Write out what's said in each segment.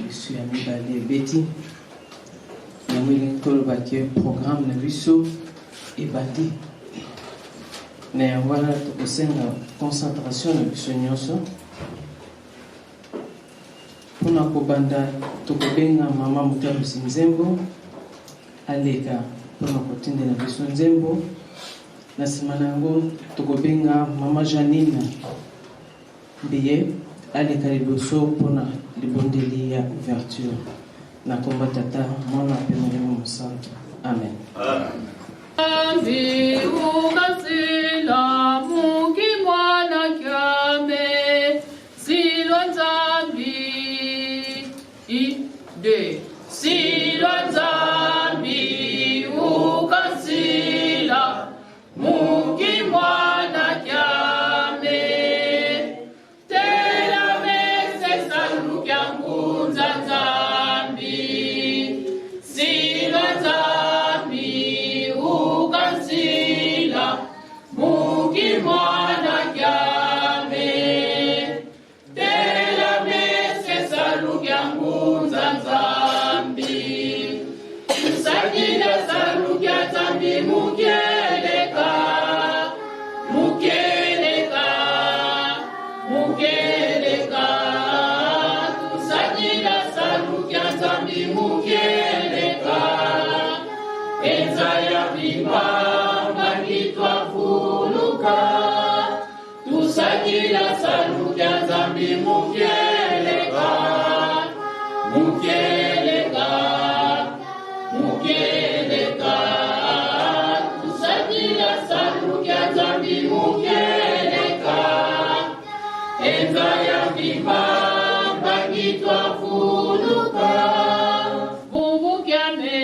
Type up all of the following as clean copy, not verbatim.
ici à Mibale Betty. Nous avons un programme de Bisso et Bati. Nous avons une concentration de Bisso. Pour nous banda tukubenga mama Mutamu Sinzembo aleka pour nous continuer na Bisso Nzembo na simanango tukubenga mama Janine Biye aleka liboso pour na libondeli ya ouverture na komba tata mwana pe mwalimu msantu. Amen. Ambi ukasila muki mwana kyame silwa nzambi ide silwa nzambi ukasila muki mwana kyame tela mese salu kyangunza nzambi silwa nzambi ukasila muki mwana kyame tela mese salu kyangunza nzambi usakila salu kya nzambi mukeleka mukeleka mukeleka tusakila salu kya nzambi mukeleka enza ya vibamba kitwafuluka tusakila salu kya nzambi mukeleka mukeleka mukeleka tusakila salu kya nzambi mukeleka enza ya vibamba kitwafuluka vuvukyame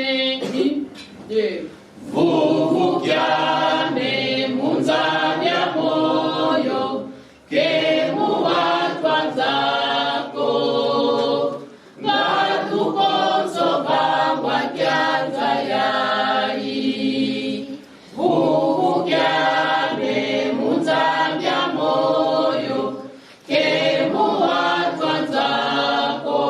munzani ya moyo kemu watwa zako ngatukonso vangwa kyanza yai vuvukyame munzani ya moyo kemu watwa zako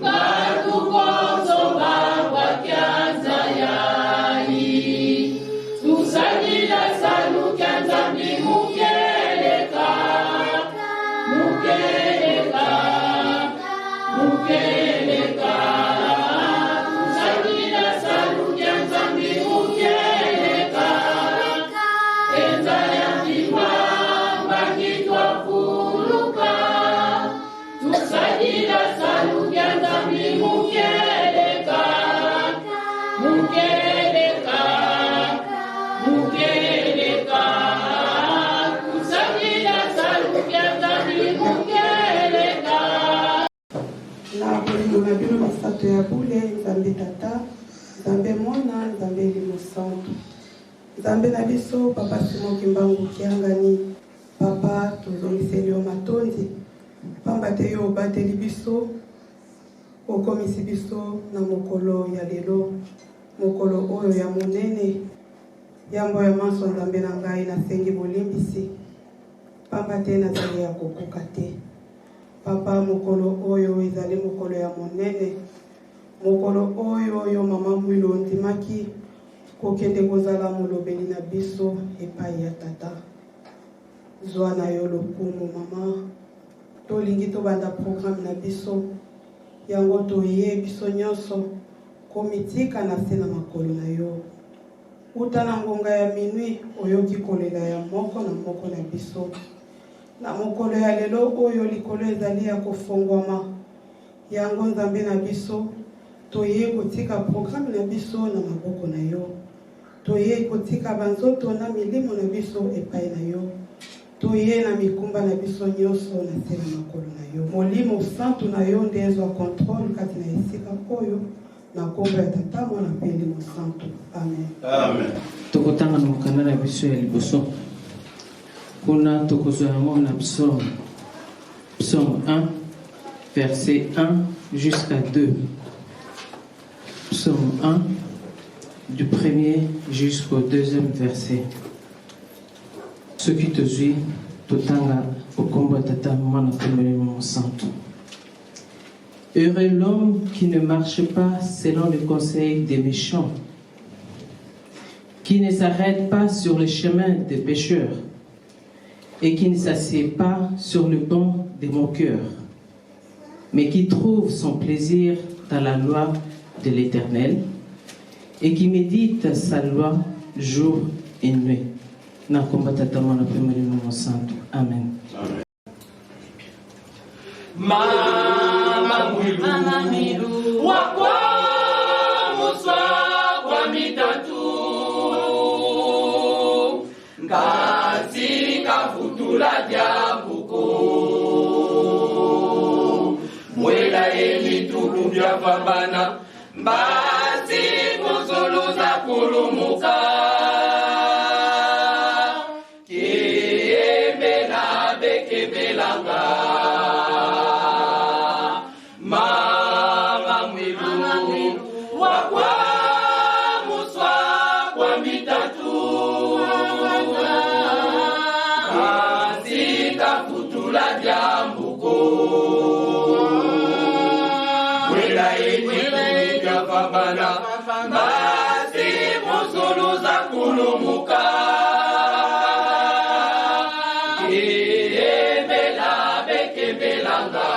ngatukonso vangwa kyanza yai tusanyila salu kya nzambi mukeleka mukeleka mukeleka tusanyila salu kya nzambi mukeleka enza ya vibamba kitwafuluka tusanyila salu kya nzambi mukeleka mukeleka mukeleka kusanyila salu kya nzambi mukeleka na bolingo na bino misato ya bule nzambe tata nzambe mwana nzambe elimo santu nzambe na biso papa simoki mbangu kiangani papa tozongiseli yo matondi pamba te yo obateli biso okomisi biso na mokolo ya lelo mokolo oyo ya monene yambo ya manso nzambe na ngai nasengi bolimbisi pamba te nazali ya kokoka te papa mokolo oyo ezali mokolo ya monene mokolo oyo yo mama mwilo ondimaki kokende kozala molobeli na biso epai ya tata zwa na yo lokumu mama tolingi tobanda programme na biso yango toye biso nyonso komitika na se na makolo na yo uta na ngonga ya minui oyoki kolela ya moko na moko na biso na mokolo ya lelo oyo likolo ezali ya kofongwama yango nzambe na biso toye kotika programme na biso na maboko na yo toye kotika banzoto na milimo na biso epai na yo toye na mikumba na biso nyonso na se na makolo na yo molimo santu na yo nde ezwa contrôle kati na esika oyo na kombo ya tata mwana mpe elimo santu. Amen. Amen. Tokotanga na mokanda na biso ya liboso kuna tokozwa yango na psaume 1 verset 1 jusqu'à 2. Psaume 1 du premier jusqu'au deuxième verset. Ceux qui te suivent tutanga ukombo tata mwana pembele mon santo. Heureux l'homme qui ne marche pas selon le conseil des méchants, qui ne s'arrête pas sur le chemin des pécheurs et qui ne s'assied pas sur le banc des moqueurs, mais qui trouve son plaisir dans la loi de l'Éternel et qui médite sa loi jour et nuit. Amen. Mama mwilu wakwa muswa kwa mitatu ngati kafutula jambuko mwela emitulu byavambana mbati kuzulu za kulumuka kebela bekebelanga mama mwilu wakwa muswa kwa mitatu katika kutula jambuko mwela eti yapambana basi muzulu za kulumuka kebela bekebelanga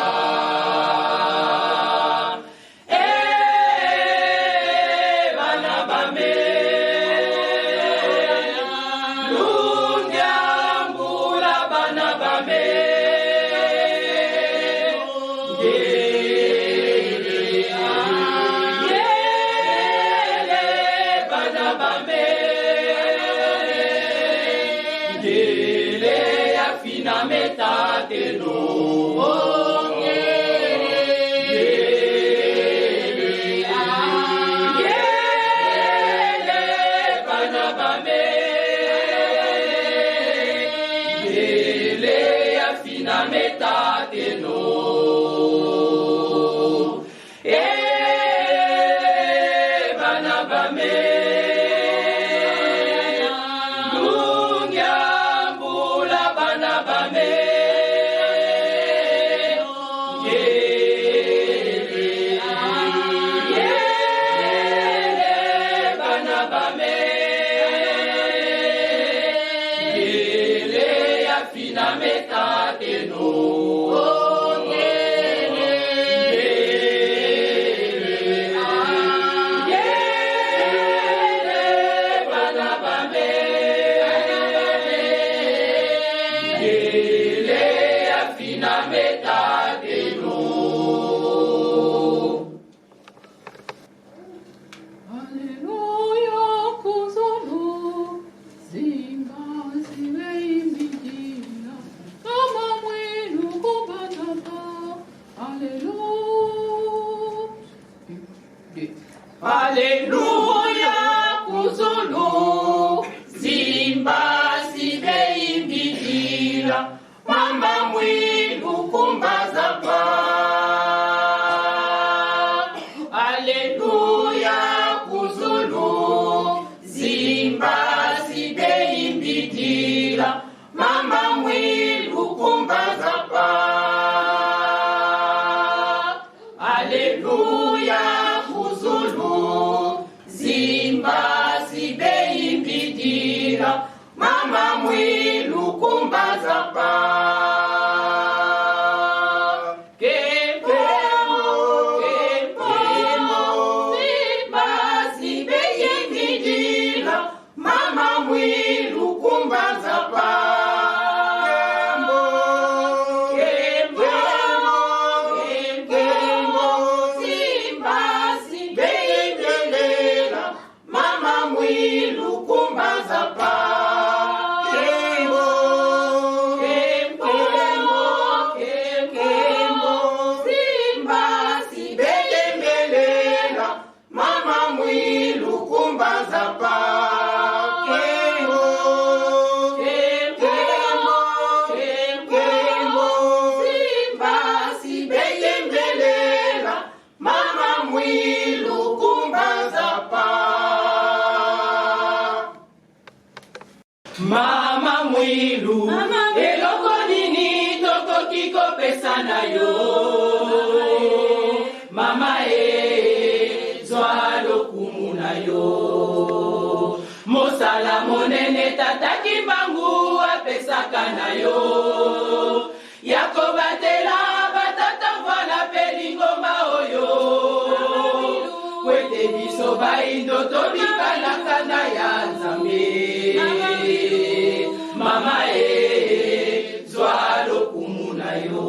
Kumbaza pa, kembo, na yo mama zwa lokumu na yo mosala monene tata Kimbangu apesaka na yo yakobatela batata vala pelingoma oyo kwete biso baindo tobika na kanda ya Nzambe mama zwa lokumu na yo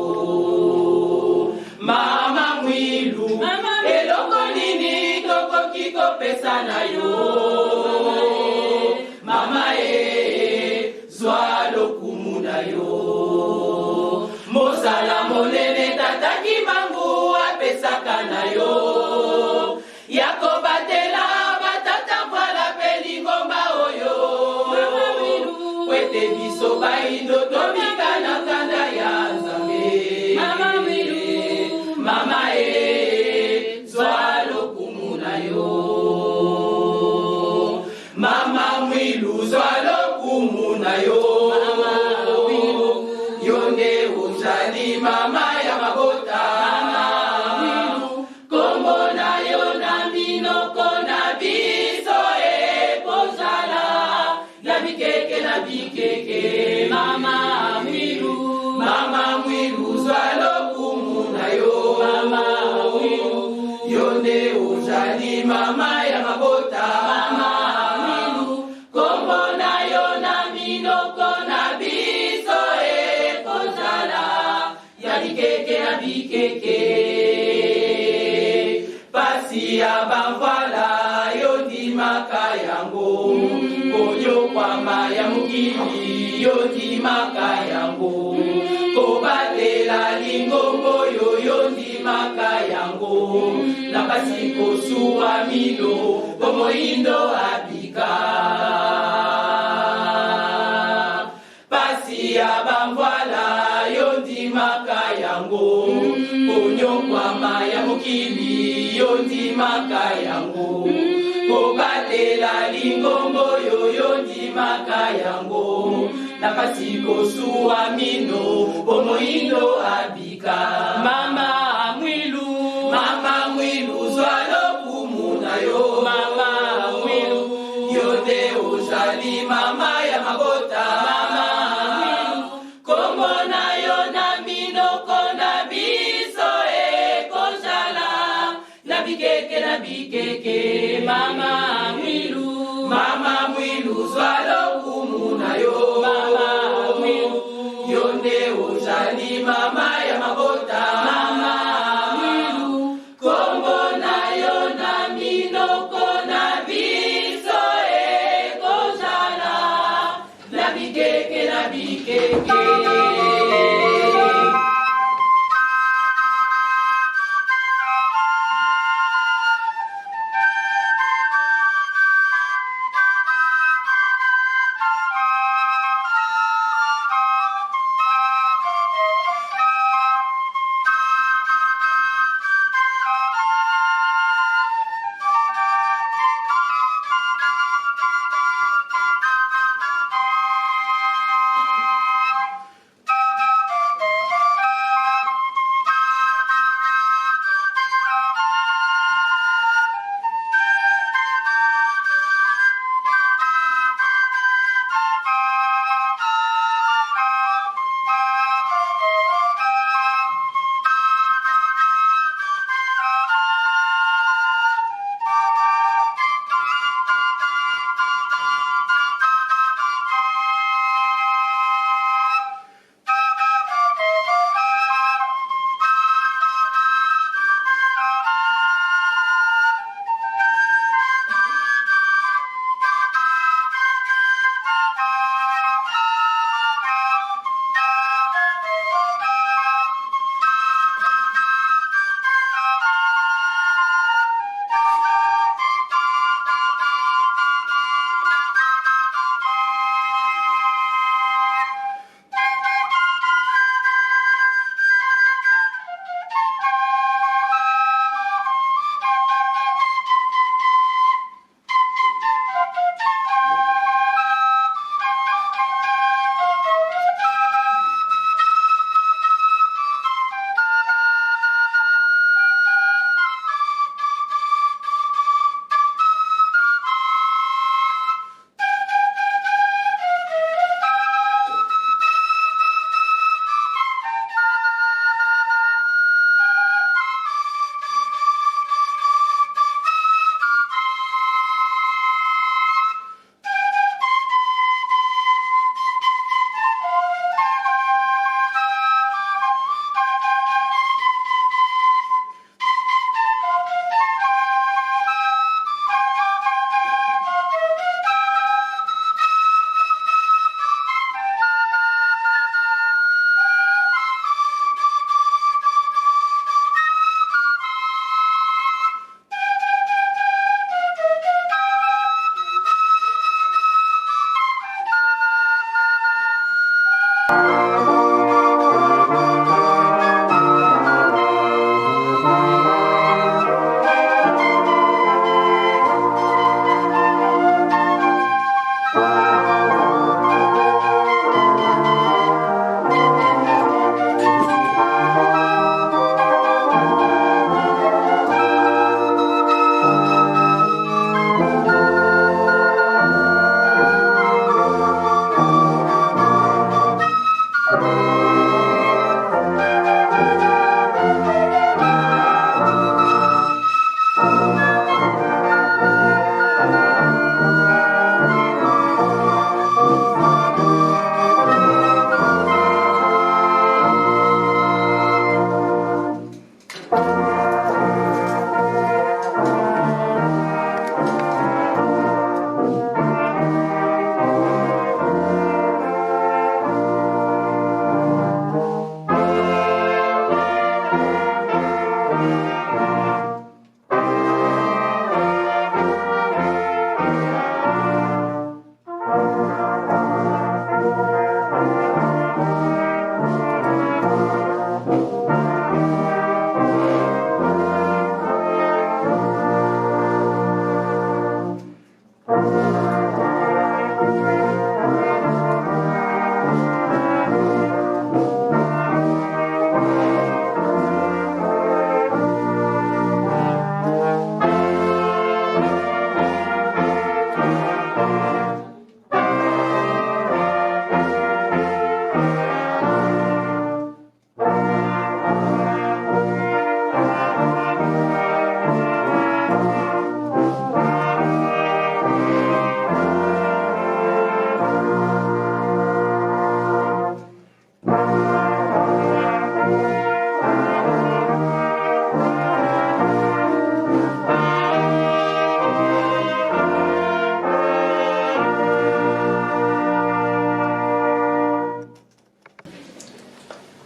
mama mwilu eloko nini tokoki kopesa na yo mama zwa lokumu na yo mosala monene tata Kimbangu apesaka na yo yakobatela batata vala pelingomba oyo kwete biso baindo tobika na kanda ya Nzambe mama zwa lokumu na yo mama mwilu zwa lokumu na yo yonde uzali mama ya mabota kombo na yo na minoko na biso kozala na bikeke mama mwilu zwa lokumu na yo yonde uzali mama ya mabota kombo na yo na minoko na biso kozala ya bikeke pasi ya bamvala yondimaka yango konyo kwama ya mukili yondimaka yango kobatela lingombo yo yondimaka yango na pasi kosuwa mino komoindo abika pasi ya bamvala yondimaka yango konyo kwama ya mukili yondimaka yango kobatela lingombo yo yondimaka yango na pasi kosuwa mino omoindo abika mama mwilu zwa lokumu na yo mama mwilu yonde ozali mama ya mabota mama mwilu kombo na yo na minoko na biso kozala na bikeke mama mwilu zwa lokumu na yo mama mwilu yonde ozali mama ya mabota mama mwilu kombo na yo na minoko na biso kozala na bikeke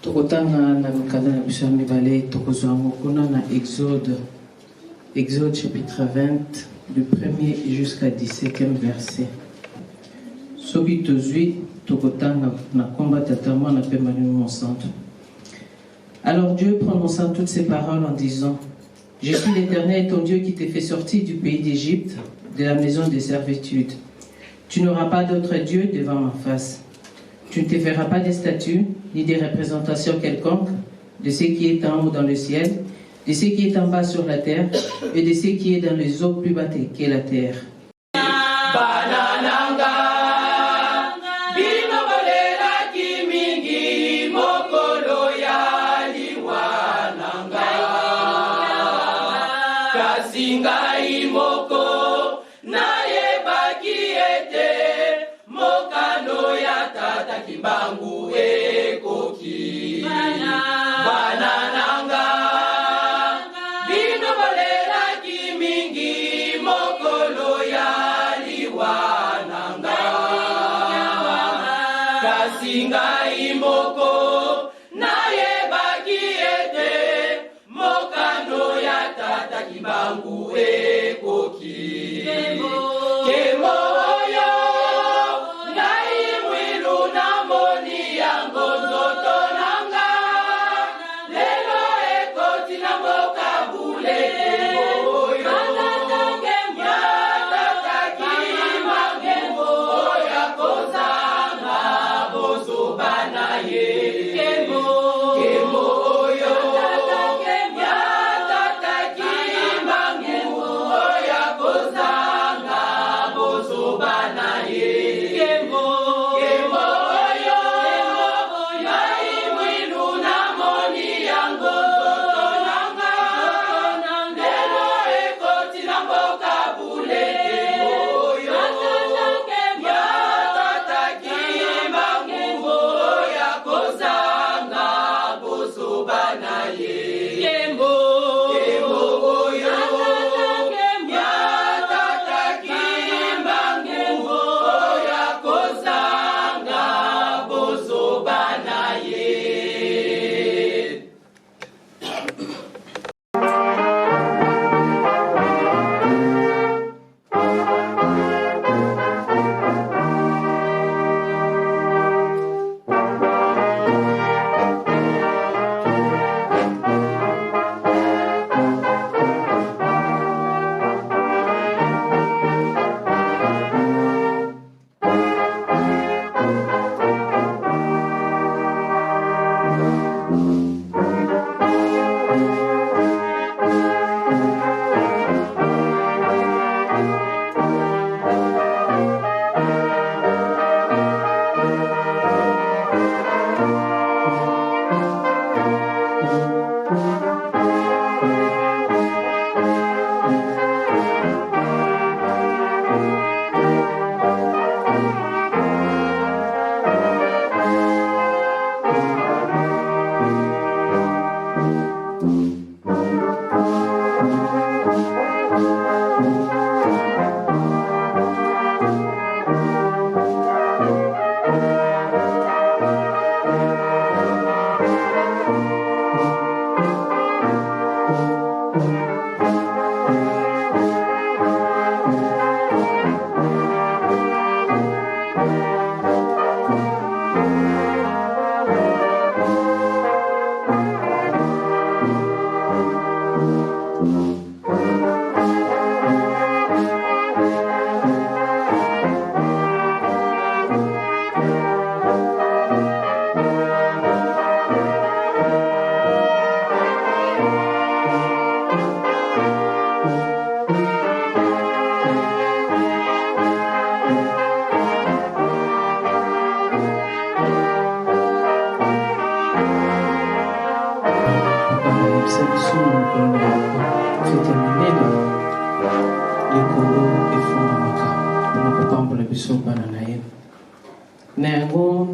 Tokotanga na mikanda na biso ya mibale tokozwa mokuna na Exode chapitre 20 du 1er jusqu'à 17e verset. Soki tozwi tokotanga na komba tata mwana pe Malimo Santo. Alors Dieu prononça toutes ces paroles en disant: Je suis l'Éternel, ton Dieu, qui t'ai fait sortir du pays d'Égypte, de la maison de servitude. Tu n'auras pas d'autre Dieu devant ma face. Tu ne te feras pas des statues, ni des représentations quelconques de ce qui est en haut dans le ciel, de ce qui est en bas sur la terre, et de ce qui est dans les eaux plus bas que la terre. Bangu ekoki banananga bino bolelaki mingi mokolo ya liwananga kasi ngai moko nayebaki ete mokano ya tata kibangu ekoki kemo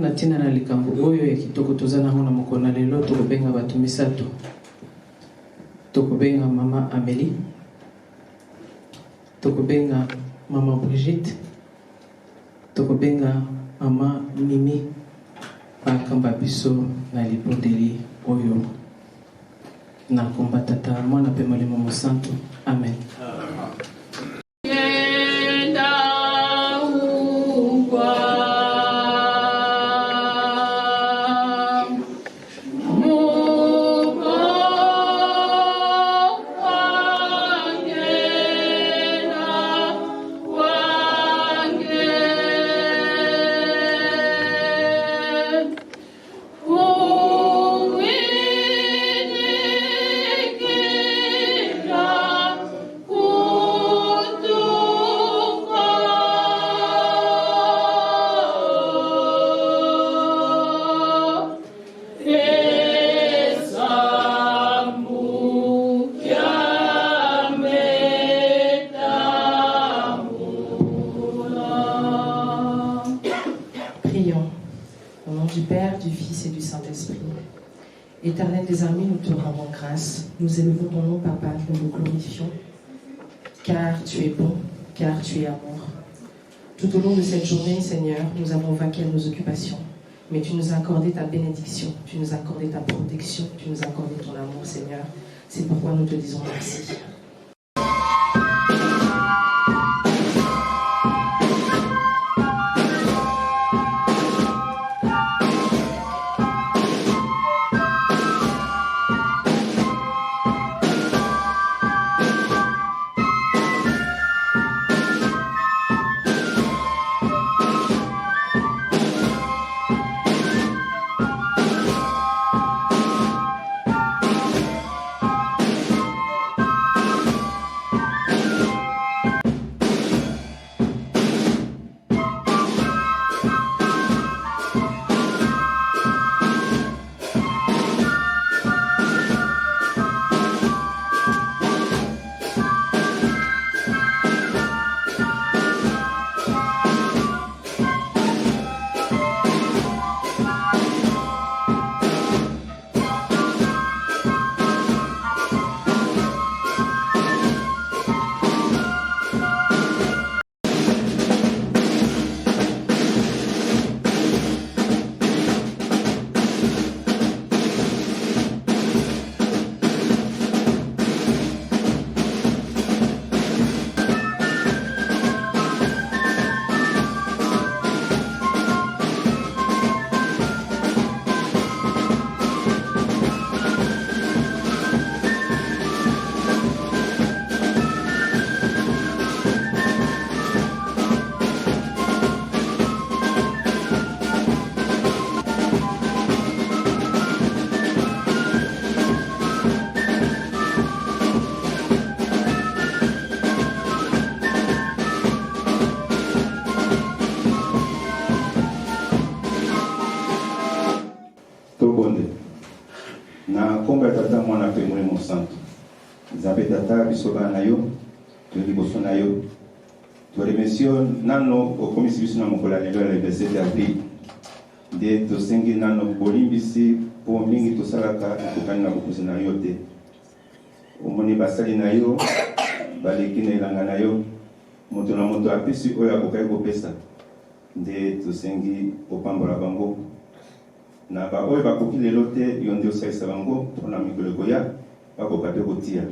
Natina na likambo oyo ya kitoko tozana mona mokona lelo tokobenga bato misato. Tokobenga mama Amélie, tokobenga mama Brigitte, tokobenga mama Mimi, bakamba biso na libondeli oyo nakomba tata mwana mpe molimo mosantu amen. Éternel des armées, nous te rendons grâce. Nous élevons ton nom, Papa, nous nous glorifions, car tu es bon, car tu es amour. Tout au long de cette journée, Seigneur, nous avons vaqué à nos occupations, mais tu nous as accordé ta bénédiction, tu nous as accordé ta protection, tu nous as accordé ton amour, Seigneur. C'est pourquoi nous te disons merci. tata mwana pe molimo santo nzambe tata biso bana na yo to liboso na yo to remercio nano okomisi biso na mokolo lelo ya 27 avril nde tosengi nano bolimbisi po mingi tosalaka ekokani na bokonzi na yo te omoni basali na yo baleki na elanga na yo moto na moto apesi oyo akokaki kopesa nde tosengi kopambola bango na ba oyo bakoki lelo te yo nde osalisa bango mpona mikolo ekoya bakoka mpe kotia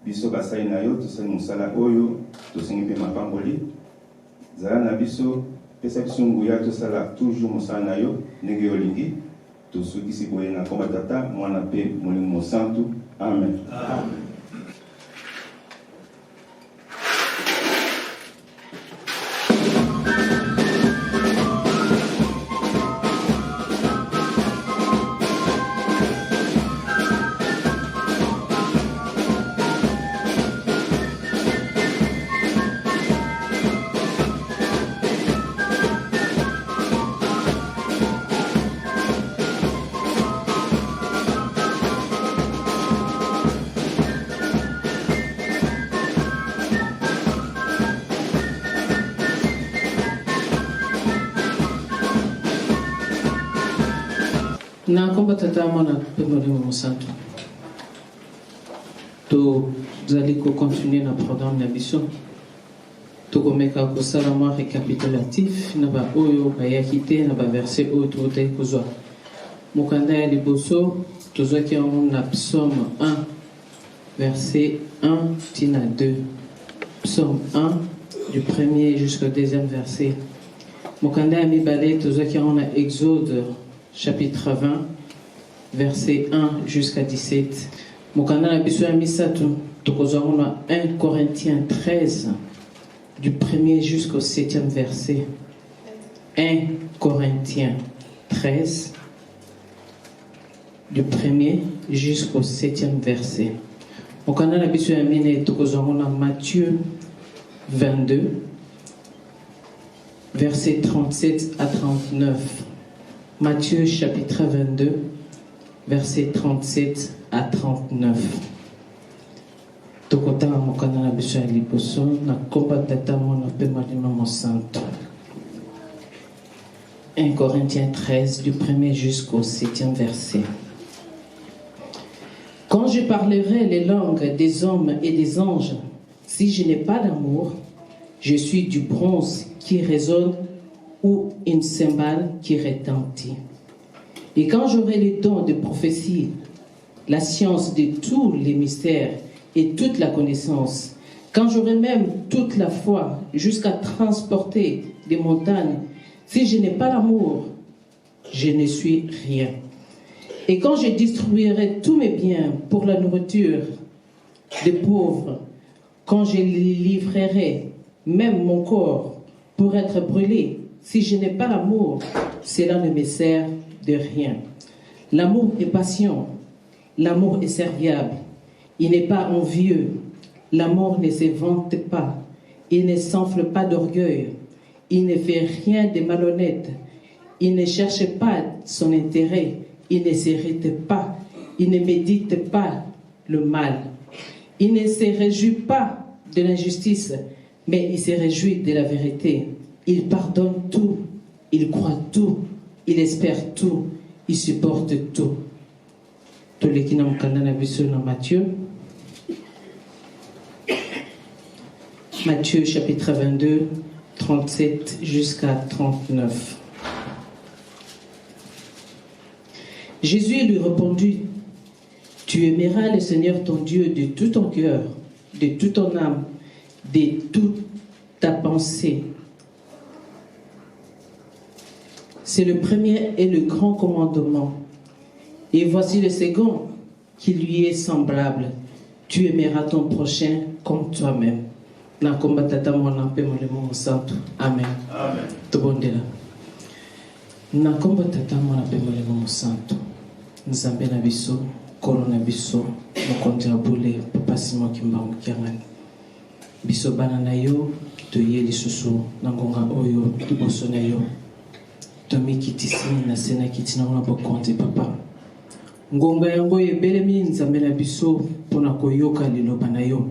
biso basali na yo tosali mosala oyo tosengi mpe mapamboli zala na biso pesa biso nguya tosala toujours mosala na yo ndenge olingi tosukisi boye na komba tata mwana mpe molimo mosantu amen, amen. Na komba tata mwana pe molimo mosantu tozali kocontinue na programme na biso tokomeka kosala mwa récapitulatif na ba oyo bayaki te na baverset oyo tokotaki kozwa mokanda ya liboso tozwaki yango na psaume 1 verset 1 tina 2 psaume 1 du premier jusqu'au deuxième verset mokanda ya mibale tozwaki yango na exode chapitre 20 verset 1 jusqu'à 17 mokanda na biso ya misato tokozwa yango na 1 Corinthiens 13 du premier jusqu'au 7e verset. 1 Corinthiens 13, du premier jusqu'au 7e verset. Au Canada, nous avons Matthieu 22, versets 37 à 39. Matthieu chapitre 22, versets 37 à 39. 1 Corinthiens 13, du 1er jusqu'au 7e verset. Quand je parlerai les langues des hommes et des anges, si je n'ai pas d'amour, je suis du bronze qui résonne ou une cymbale qui retentit. Et quand j'aurai les dons de prophétie, la science de tous les mystères et toute la connaissance, quand j'aurai même toute la foi jusqu'à transporter des montagnes, si je n'ai pas l'amour, je ne suis rien. Et quand je distribuerai tous mes biens pour la nourriture des pauvres, quand je livrerai même mon corps pour être brûlé, si je n'ai pas l'amour, cela ne me sert de rien. L'amour est patient, l'amour est serviable. Il n'est pas envieux. L'amour ne se vante pas. Il ne s'enfle pas d'orgueil. Il ne fait rien de malhonnête. Il ne cherche pas son intérêt. Il ne s'irrite pas. Il ne médite pas le mal. Il ne se réjouit pas de l'injustice, mais il se réjouit de la vérité. Il pardonne tout. Il croit tout. Il espère tout. Il supporte tout. Tous les qui n'ont qu'à Matthieu. Matthieu chapitre 22, 37 jusqu'à 39. Jésus lui répondit, « Tu aimeras le Seigneur ton Dieu de tout ton cœur, de toute ton âme, de toute ta pensée. » C'est le premier et le grand commandement. Et voici le second qui lui est semblable. Tu aimeras ton prochain comme toi-même. Na kombatata mwana pe molemo santo. Amen. Amen. Tobondela. Na kombatata mwana pe molemo santo. Nzambe na biso, kolo na biso, mokonzi abule papa Simon Kimbangu Kiangani. Biso bana na yo, toye lisusu na ngonga oyo liboso na yo. Tomi kitisi na sena kitina na bokonzi papa. Ngonga yango ebelemi nzambe na biso pona koyoka liloba na yo.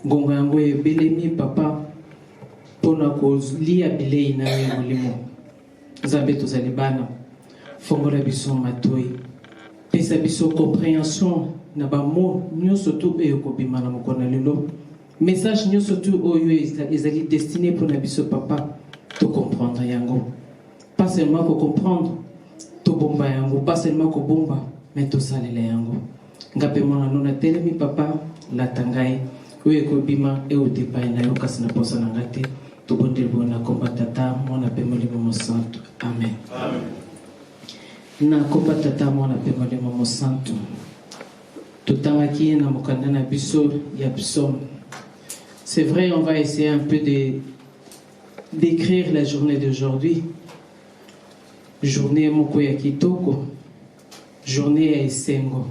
Ngonga yango ebelemi papa pona kolia bilei na yo molimo. Nzambe tozali bana. Fongola biso matoi. Pesa biso compréhension na ba mo nyonso tu e kobima na mokona lelo. Message nyonso tu oyo ezali destiné pour na biso papa to comprendre yango. Pas seulement ko comprendre to bomba yango, pas seulement ko bomba mais to salela yango. Ngape mwana nona telemi papa la tangai oyo kobima e otepai na yo kasi na posa na ngate to bondel bona kombatata mwana pe molimo mo santo. Amen. Amen. Na kombatata mwana pe molimo mo santo. Tutawaki na mokanda na biso ya psaume. C'est vrai, on va essayer un peu d'écrire la journée d'aujourd'hui. Journée moko ya kitoko, journée ya esengo,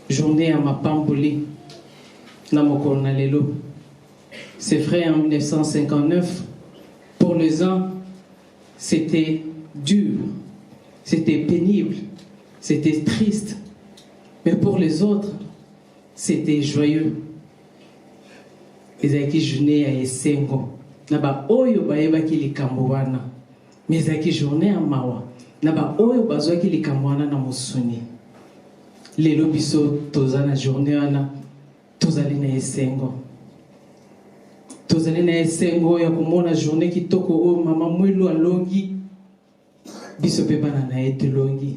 journée ya mapamboli na mokolo na lelo. C'est vrai, en 1959, pour les uns, c'était dur, c'était pénible, c'était triste. Mais pour les autres, c'était joyeux. Ezaki journée ya esengo. Na ba oyo bayebaki likambo wana. Mais ezaki journée ya mawa. Na ba oyo bazwaki likambo wana na mosuni. Lelo biso toza na journée wana tozali na esengo. tozali na esengo ya komona journée kitoko o mama mwelu alongi biso pe bana na ete longi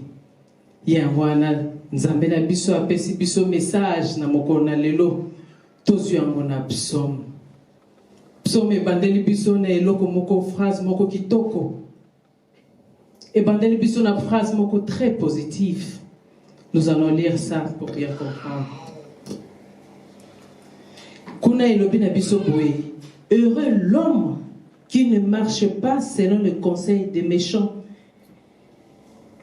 ya wana nzambe na biso apesi biso message na mokolo na lelo tozwi yango na psaume ebandeli biso na eloko moko phrase moko kitoko ebandeli biso na phrase moko très positive. Nous allons lire ça pour bien comprendre. Kuna elobi na biso boye, heureux l'homme qui ne marche pas selon le conseil des méchants,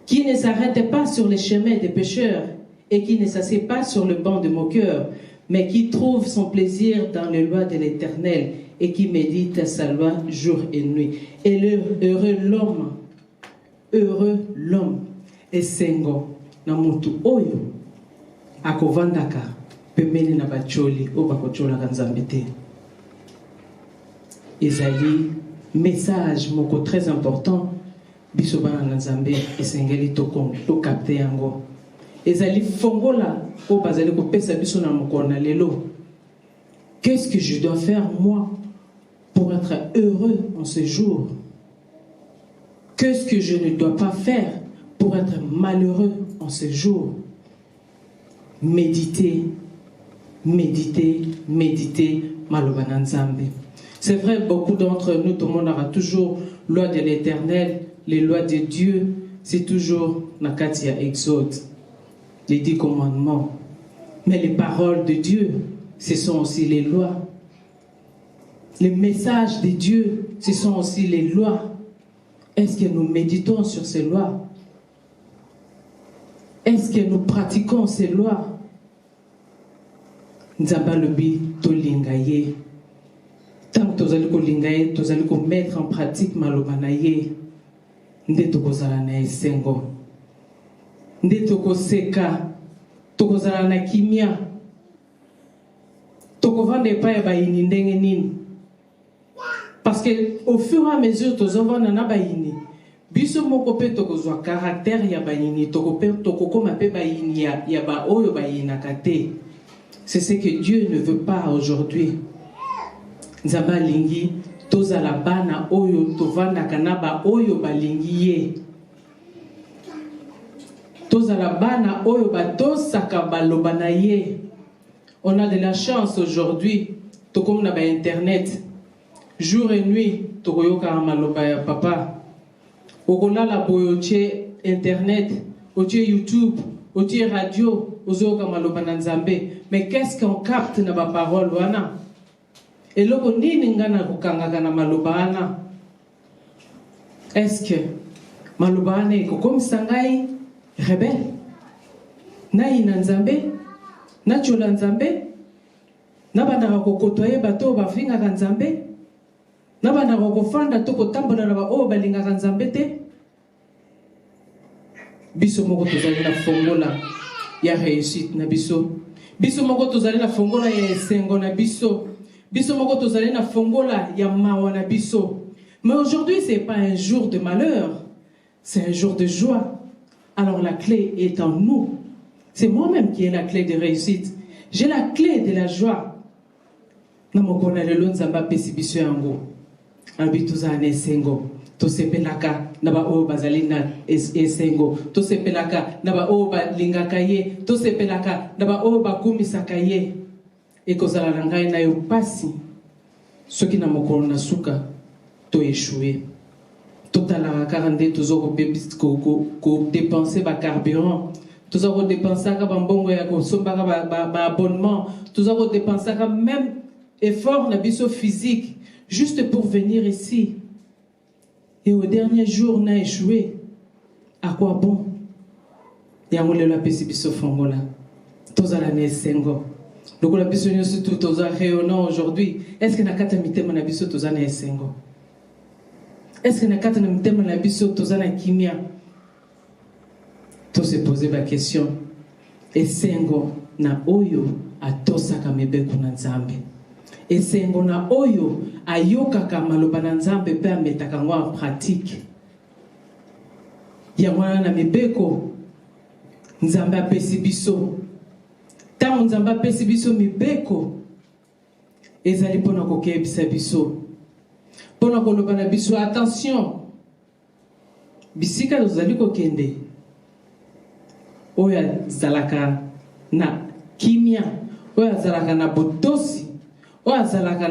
qui ne s'arrête pas sur les chemins des pécheurs et qui ne s'assied pas sur le banc de moqueurs, mais qui trouve son plaisir dans les lois de l'Éternel et qui médite sa loi jour et nuit. Et heureux l'homme, esengo na mutu oyo akovandaka pembeni na bacholi o bakocholaka nzambe te. Ezali message moko très important biso bana na nzambe esengeli to capter yango. Ezali fongola o bazali kopesa biso na mokolo na lelo. Qu'est-ce que je dois faire moi pour être heureux en ce jour? Qu'est-ce que je ne dois pas faire pour être malheureux en ce jour? Méditer, malobana nzambe. C'est vrai, beaucoup d'entre nous, tout le monde aura toujours loi de l'Éternel, les lois de Dieu, c'est toujours Nakatia Exode, les 10 commandements. Mais les paroles de Dieu, ce sont aussi les lois. Les messages de Dieu, ce sont aussi les lois. Est-ce que nous méditons sur ces lois? Est-ce que nous pratiquons ces lois? Nzamba lobi tolinga ye. Tant que tozali kolinga ye, tozali ko mettre en pratique maloba na ye. Nde tokozala na esengo. Nde tokoseka, tokozala na kimia. Tokovanda epai ya bayini ndenge nini. Parce que au fur et à mesure tozovanda na bayini, biso moko pe tokozwa caractère ya bayini, tokokoma pe bayini ya ba oyo bayinaka te. C'est ce que Dieu ne veut pas aujourd'hui. Nzamba lingi tozala bana oyo tovandaka na ba oyo balingi ye. Tozala bana oyo batosaka baloba na ye. On a de la chance aujourd'hui, tokom na ba internet. Jour et nuit, tokoyoka maloba ya papa. Okolala boyoche internet, otie YouTube, otie radio, ozoka maloba na nzambe. Mais qu'est-ce qu'on capte na ba parole wana? Eloko nini ngana kukangaka na maloba wana? Est-ce que maloba wana ekokomisa ngai rebelle? Nai na nzambe? Na chola nzambe? Na bandaka kokotoye bato bafingaka nzambe? Na bandaka kofanda to kotambola na ba oyo balingaka nzambe te? Biso moko tozali na fongola ya réussite na biso. Biso moko tozali na fongola ya esengo na biso. Biso moko tozali na fongola ya mawa na biso. Mais aujourd'hui, ce n'est pas un jour de malheur, c'est un jour de joie. Alors la clé est en nous. C'est moi-même qui ai la clé de réussite. J'ai la clé de la joie. Namokona lelo nzamba pesi biso yango. Abituza na esengo. Tosepelaka na ba oyo bazali na esengo. Tosepelaka na ba oyo balingaka ye. Tosepelaka na ba oyo bakumisaka ye. Ekozala na ngai na yo pasi. Soki na mokolo na suka to échoué. Totalaka karande tozoko ko dépenser ba carburant. Tozoko dépenser ka bambongo ya ko sombaka ba abonnement. Tozoko dépenser ka même effort na biso physique juste pour venir ici. Et au dernier jour on a échoué. À quoi bon? Yango lelo apesi biso fongola. Tozala na esengo. Donc la biso nyoso tout toza réunion aujourd'hui. Est-ce que nakata mitema na biso toza na esengo? Est-ce que nakata na mitema na biso toza na kimia? To se poser la question. Esengo na oyo atosaka mebeko na nzambe. Esengo na oyo ayokaka maloba na nzambe pe ametaka ngo en pratique. Ya mwana na mebeko nzambe apesi biso. Tant nzambe apesi biso mibeko ezali mpona kokebisa biso mpona koloba na biso attention bisika tozali kokende oyo azalaka na kimia oyo azalaka na botosi oyo azalaka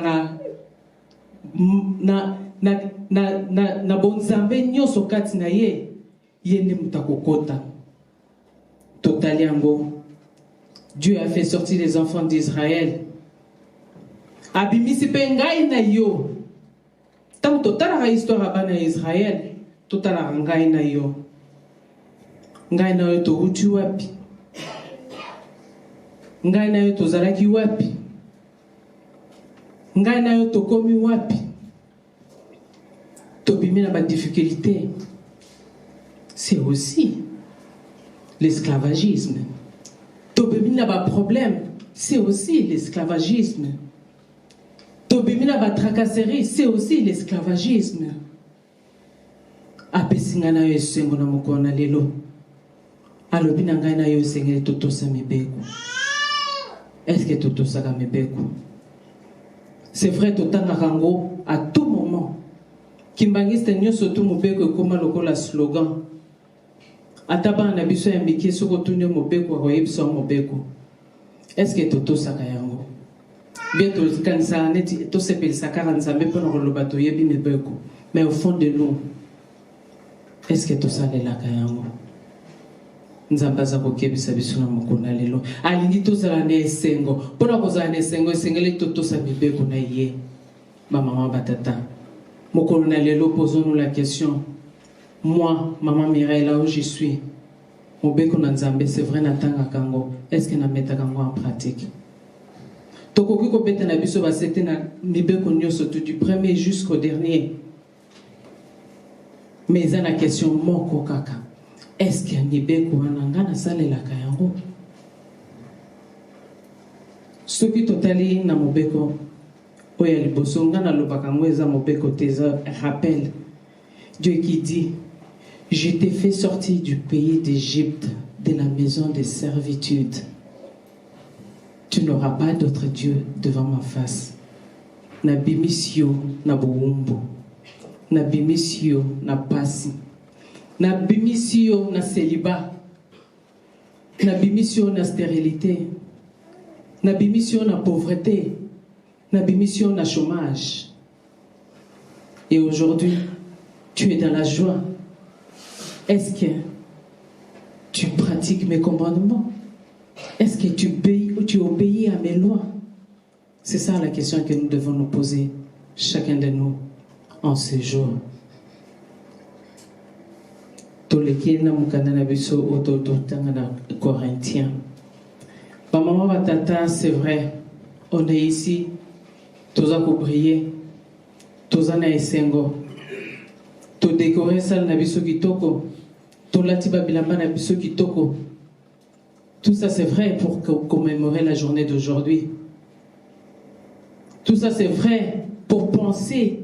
na bonzambe nyonso kati na ye nde moto akokota totali yango. Dieu a fait sortir les enfants d'Israël abimisi mpe ngai na yo ntango totalaka histoire ya bana ya Israël totalaka ngai na yo touti wapi ngai na yo tozalaki wapi ngai na yo tokomi wapi tobimi na badifficulté. C'est aussi l'esclavagisme. Tobimi na problème, c'est aussi l'esclavagisme. Tobimi na tracasserie, c'est aussi l'esclavagisme. Apesinga na yo esengo na mokona lelo. Alobi na ngai na yo esengeli totosa mibeko. Est-ce que totosaka mibeko? C'est vrai totangaka ngo à tout moment. Kimbangiste nyonso tu mobeko ekoma lokola slogan. Ataba na biso ya miki soko tunyo mobeko akoyebisa mobeko. Est-ce que totosaka yango? Bientôt kanisa neti tosepelisa kaka nzambe mpona koloba toyebi mibeko. Mais au fond de nous, est-ce que tosalelaka yango? Nzambe aza kokebisa biso na mokona lelo. Alingi tozala na esengo. Mpona kozala na esengo esengeli totosa mibeko na ye. Maman batata. Mokolo na lelo, posons-nous la question. Moi, maman Mireille, là où je suis, mobeko na nzambe, c'est vrai natanga kango. Est-ce que na meta kango en pratique? Tokoki ko beta na biso ba sete na mibeko nyonso du premier jusqu'au dernier. Mais ça la question moko kaka. Est-ce que mibeko wana ngana salelaka yango? Soki totali na mobeko oya liboso ngana lobaka ngo eza mobeko teza rappel. Dieu qui dit: je t'ai fait sortir du pays d'Égypte, de la maison de servitude. Tu n'auras pas d'autre Dieu devant ma face. Na bimisio na boumbo, na bimisio na pasi, na bimisio na célibat, na bimisio na stérilité, na bimisio na pauvreté, na bimisio na chômage. Et aujourd'hui, tu es dans la joie. Est-ce que tu pratiques mes commandements? Est-ce que tu obéis à mes lois? C'est ça la question que nous devons nous poser, chacun de nous, en ce jour. Corinthiens. Maman Batata, c'est vrai, on est ici, tous à briller, tous à Naïsengo. To décorer ça na biso kitoko, to latiba bilamba na biso kitoko. Tout ça c'est vrai pour commémorer la journée d'aujourd'hui. Tout ça c'est vrai pour penser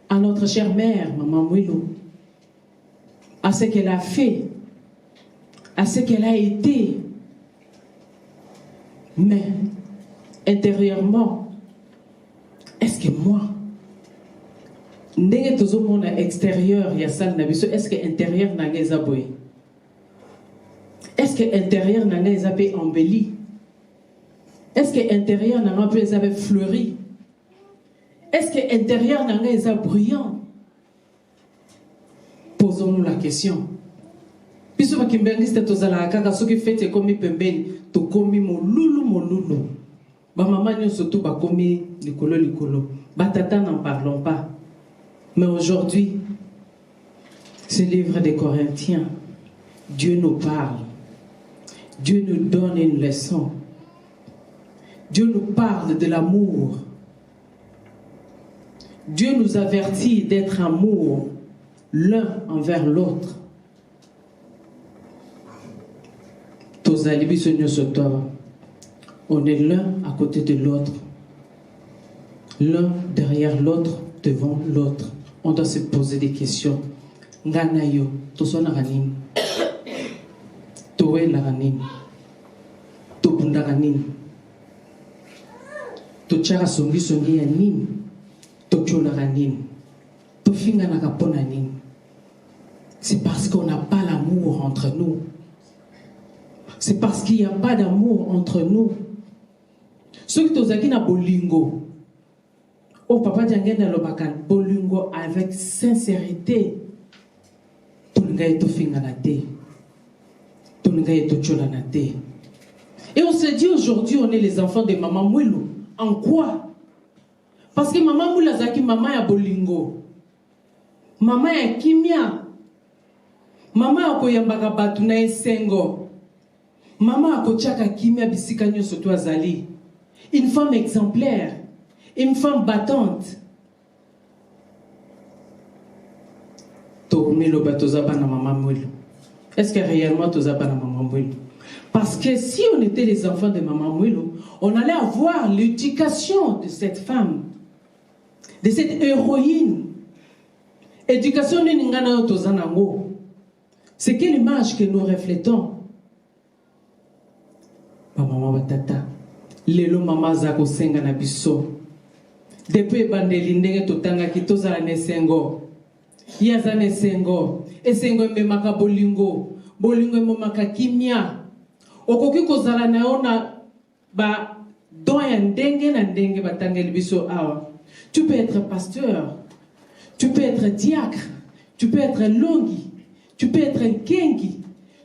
à notre chère mère, Maman Mouilou, à ce qu'elle a fait, à ce qu'elle a été. Mais intérieurement, est-ce que moi, ndenge tozomona extérieur ya sale na biso, est-ce que intérieur na ngeza boy? Est-ce que intérieur na ngeza pe embelli? Est-ce que intérieur na ngeza pe fleuri? Est-ce que intérieur na ngeza bruyant? Posons-nous la question. Biso ba kimbangiste tozala kaka soki fete komi pembeni to komi molulu. Ba mama nyonso to ba komi likolo. Ba tata n'en parlons pas. Mais aujourd'hui, ce livre des Corinthiens, Dieu nous parle. Dieu nous donne une leçon. Dieu nous parle de l'amour. Dieu nous avertit d'être amour l'un envers l'autre. On est l'un à côté de l'autre. L'un derrière l'autre, devant l'autre. On doit se poser des questions. Nganayo, tosona ranin. Towe la ranin. Tobunda ranin. totiaka songisongi ya nini, totiolaka nini, tofinganaka mpona nini? C'est parce qu'on n'a pas l'amour entre nous. C'est parce qu'il n'y a pas d'amour entre nous. Ceux qui tozaki na bolingo, oh papa Diangenda Lobakan, bolingo avec sincérité, tolinga eto fingana te, tolinga eto tcholana te. Et on se dit aujourd'hui, on est les enfants de Maman Mwilo. En quoi? Parce que Maman Mwilo zaki maman ya bolingo, maman ya kimia, maman ya koyambaka batu na esengo, maman ya kochaka kimia bisika nyoso to azali. Une femme exemplaire, une femme battante. Est-ce que réellement tu as Maman Mwilo? Parce que si on était les enfants de Maman Mwilo, on allait avoir l'éducation de cette femme, de cette héroïne. Éducation de Ningana Tozanango. C'est quelle image que nous reflétons? Maman Batata. Lelo mama zako senga na biso. Depuis bandeli ndenge totanga kitozala nesengo. Yaza nesengo. Esengo memaka bolingo. Bolingo memaka kimia. Okoki kozala na ona ba doya ndenge na ndenge batangeli biso awa. Tu peux être pasteur. Tu peux être diacre. Tu peux être longi. Tu peux être kengi.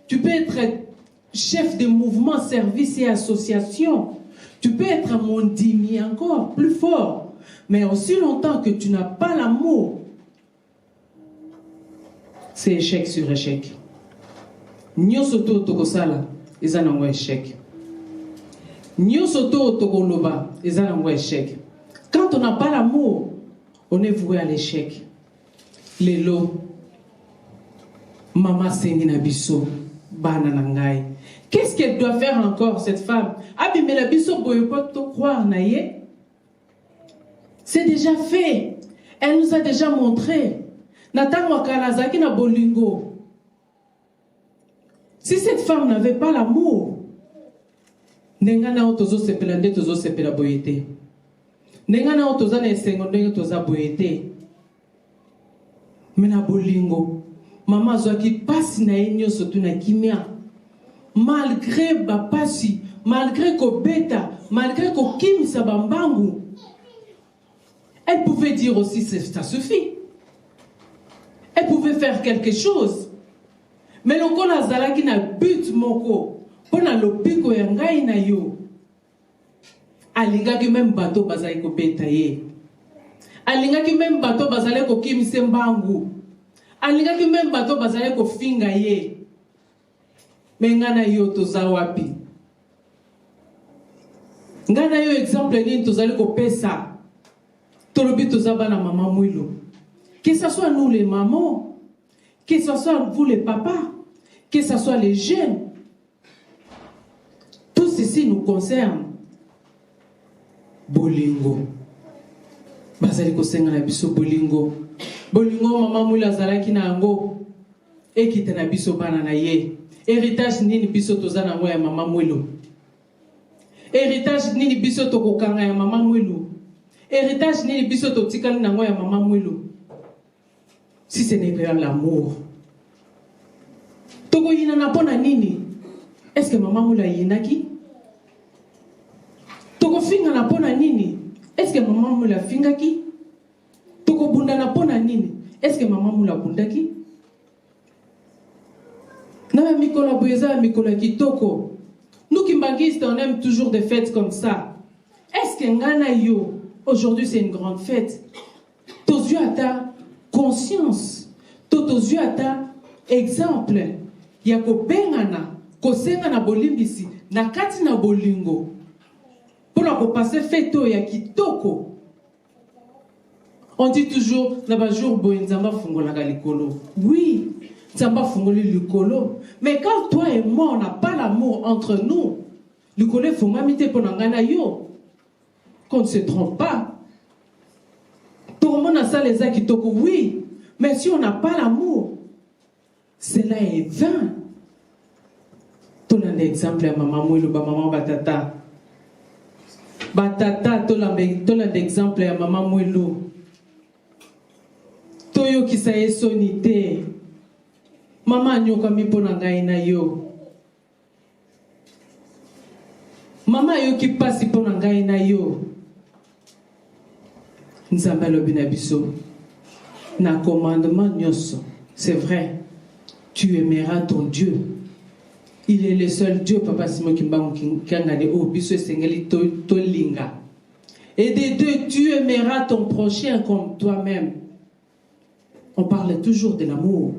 Tu peux être chef de mouvement, service et association. Tu peux être mon dimi encore plus fort, mais aussi longtemps que tu n'as pas l'amour, c'est échec sur échec. Nyosoto tokosala, ezanango échec. Nyosoto tokoloba, ezanango échec. Quand on n'a pas l'amour, on est voué à l'échec. Lelo, mama sengi na biso, bana nangai. Qu'est-ce qu'elle doit faire encore, cette femme? C'est déjà fait. Elle nous a déjà montré. Si cette femme n'avait pas l'amour, maman zoaki passe na enyo sotu na kimia. Malgré Bapasi, malgré Kobeta, malgré Kokim Sabambangu, elle pouvait dire aussi ça suffit. Elle pouvait faire quelque chose. Mais le kon azalaki na but moko, pona lopiko ya ngai na yo. Alingaki même bateau bazali kobeta ye. Alingaki même bateau bazali Kokim Sembangu. Alingaki même bateau bazali kofinga ye. Mais ngana yo toza wapi? Ngana yo exemple ni tozali ko pesa. Tolobi toza bana Maman Mwilo. Que ce soit nous les mamans, que ce soit vous les papas, que ce soit les jeunes. Tout ceci nous concerne. Bolingo. Bazali ko senga na biso bolingo. Bolingo Maman Mwilo azalaki na ngo. Ekite na biso bana na ye. Héritage nini biso tozana ngo ya Maman Mwilo. Héritage nini biso tokokanga ya Maman Mwilo. Héritage nini biso totikali na ngo ya Maman Mwilo. Si ce n'est pas l'amour. Toko yina na pona nini? Est-ce que Maman Mwilo yinaki? Toko finga na pona nini? Est-ce que Maman Mwilo fingaki? Toko bunda na pona nini? Est-ce que Maman Mwilo bundaki? Nous kimbangistes, on aime toujours des fêtes comme ça. Est-ce que Ngana yo, aujourd'hui c'est une grande fête? Tos yeux à ta conscience, tos yeux à ta exemple. Yako bengana, ko sengana bolimbisi, na kati na bolingo. Pour la passer fêto ya kitoko. On dit toujours, na jour boinzamba fungola galikolo. Oui. Mais quand toi et moi, on n'a pas l'amour entre nous, qu'on ne se trompe pas. Tout le monde a ça les acquis, oui, mais si on n'a pas l'amour, cela est vain. Tout un exemple à Maman Mwilo, Maman Batata. batata tolanda exemple ya mama Mwelu toyokisa ye soni te mama anyokami mpo na ngai na yo mama ayoki pasi mpo na ngai na yo nzambe alobi na biso na commandement nyonso c'est vrai tu aimeras ton Dieu. Il est le seul Dieu, Papa Simon Kimbangu Kangane, au biso esengeli tolinga. Et des deux, tu aimeras ton prochain comme toi-même. On parle toujours de l'amour.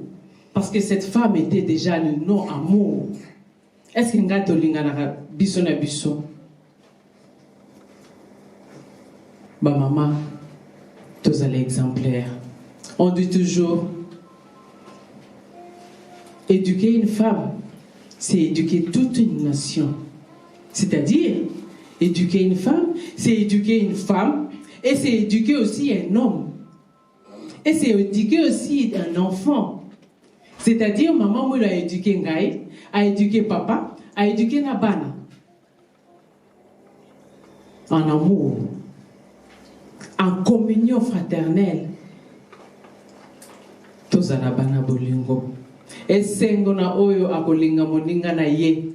Parce que cette femme était déjà le nom amour. Est-ce qu'il y a tolinga na biso na biso? Ba maman, tous allez exemplaires. On dit toujours, éduquer une femme, c'est éduquer toute une nation. C'est-à-dire, éduquer une femme, c'est éduquer une femme, et c'est éduquer aussi un homme. Et c'est éduquer aussi un enfant. C'est-à-dire, maman moi a éduqué Ngaï, a éduqué papa, a éduqué Nabana. En amour, en communion fraternelle. Tous à Nabana bolingo. Et sengo na oyo akolinga moninga na ye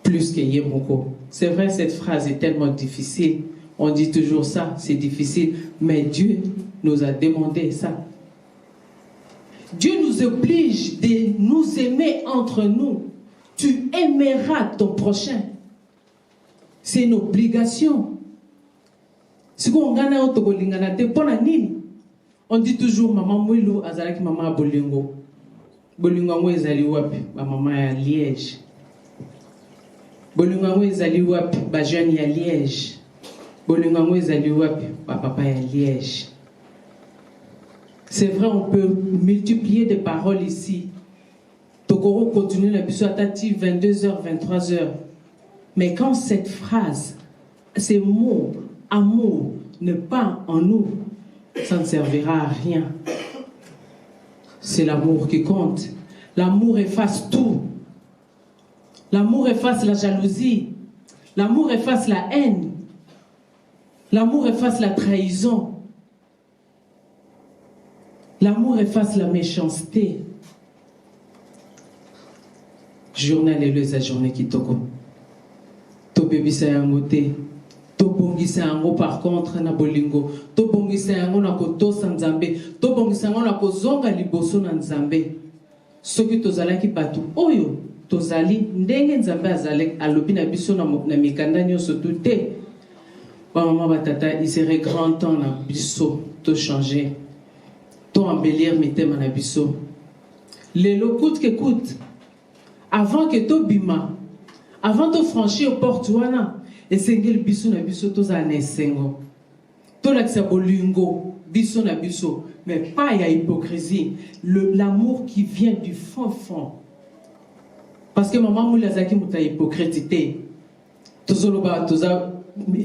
plus que ye moko. C'est vrai, cette phrase est tellement difficile. On dit toujours ça, c'est difficile. Mais Dieu nous a demandé ça. Dieu nous oblige de nous aimer entre nous. Tu aimeras ton prochain. C'est une obligation. Si on gana otokolinga na te pona nini? On dit toujours maman Mwelu azalaki maman bolingo. Bolingo ngo ezali wapi? Ba maman ya Liège. Bolingo ngo ezali wapi? Ba jeune ya Liège. Bolingo ngo ezali wapi? Ba papa ya Liège. C'est vrai, on peut multiplier des paroles ici. Tokoro continue la biso atati 22h, 23h. Mais quand cette phrase, ces mots, amour, ne pas en nous, ça ne servira à rien. C'est l'amour qui compte. L'amour efface tout. L'amour efface la jalousie. L'amour efface la haine. L'amour efface la trahison. L'amour efface la méchanceté. Journal et le journée qui toko. To bébé sa yangote. To bongisa yango par contre na bolingo. To bongisa yango na kotosa nzambe. To bongisa yango na kozonga liboso na nzambe. Soki tozalaki batu oyo tozali ndenge nzambe azali alobi na biso na mikanda nyonso te. Ba maman batata, il serait grand temps na biso to changer. To embellir mitema na biso. Lelo coûte que coûte. Avant que to bima, avant de franchir porte wana, esengeli biso na biso toza na esengo. To lakisa bolingo biso na biso, mais pas ya hypocrisie, l'amour qui vient du fond. Parce que maman moulazaki muta hypocrite. Tozoloba toza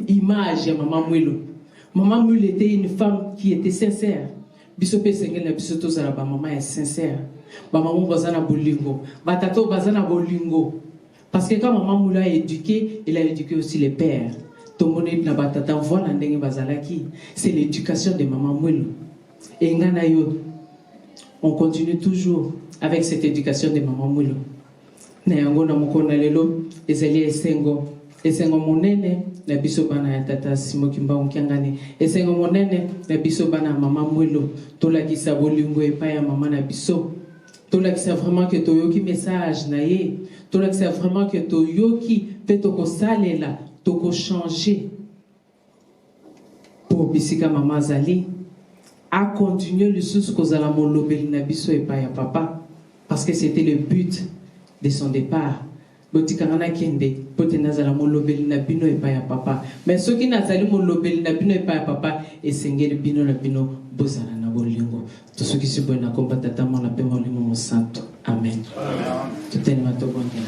image ya maman Mwelu. Maman Mwelu était une femme qui était sincère. Biso pe sengeli na biso tozala ba maman est sincère. Ba maman bazana bolingo, ba tato bazana bolingo. Parce que quand maman Mwelu a éduqué, il a éduqué aussi les pères. Tomone na ba tata voilà ndenge bazalaki. C'est l'éducation de maman Mwelu. Et ngana yo, on continue toujours avec cette éducation de maman Mwelu. Na yango na mokona lelo ezali esengo. Esengo monene na biso bana ya tata Simon Kimbangu Kiangani. Esengo monene na biso bana mama Mwelu. Tolakisa bolingo epa ya mama na biso. Tolakisa vraiment que toyoki message na ye. Tolakisa vraiment que toyoki pe toko salela, toko changer. Pour bisika mama zali a continué le sous kozala molobeli na biso epa ya papa parce que c'était le but de son départ. Botikangana kende pote nazala molobeli na bino epa ya papa, mais soki nazali molobeli na bino epa ya papa esengeli bino na bino bozala na bolingo. To soki si bona komba tata mona pe molimo mo santo. Amen. Tuteni matobonde.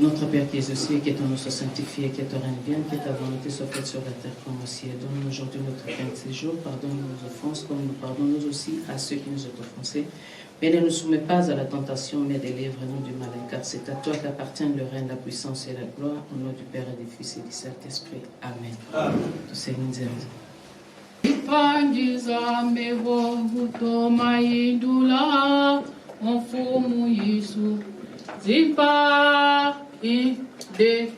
Notre Père qui es aux cieux, que ton nom soit sanctifié, que ton règne vienne, que ta volonté soit faite sur la terre comme au ciel. Donne-nous aujourd'hui notre pain de ce jour, pardonne nos offenses comme nous pardonnons aussi à ceux qui nous ont offensés. Mais ne nous soumets pas à la tentation, mais délivre-nous du mal, car c'est à toi qu'appartient le règne, la puissance et la gloire, au nom du Père et du Fils et du Saint-Esprit. Amen. Pangiza mevo hutoma indula Mfumu Yesu Zipa inde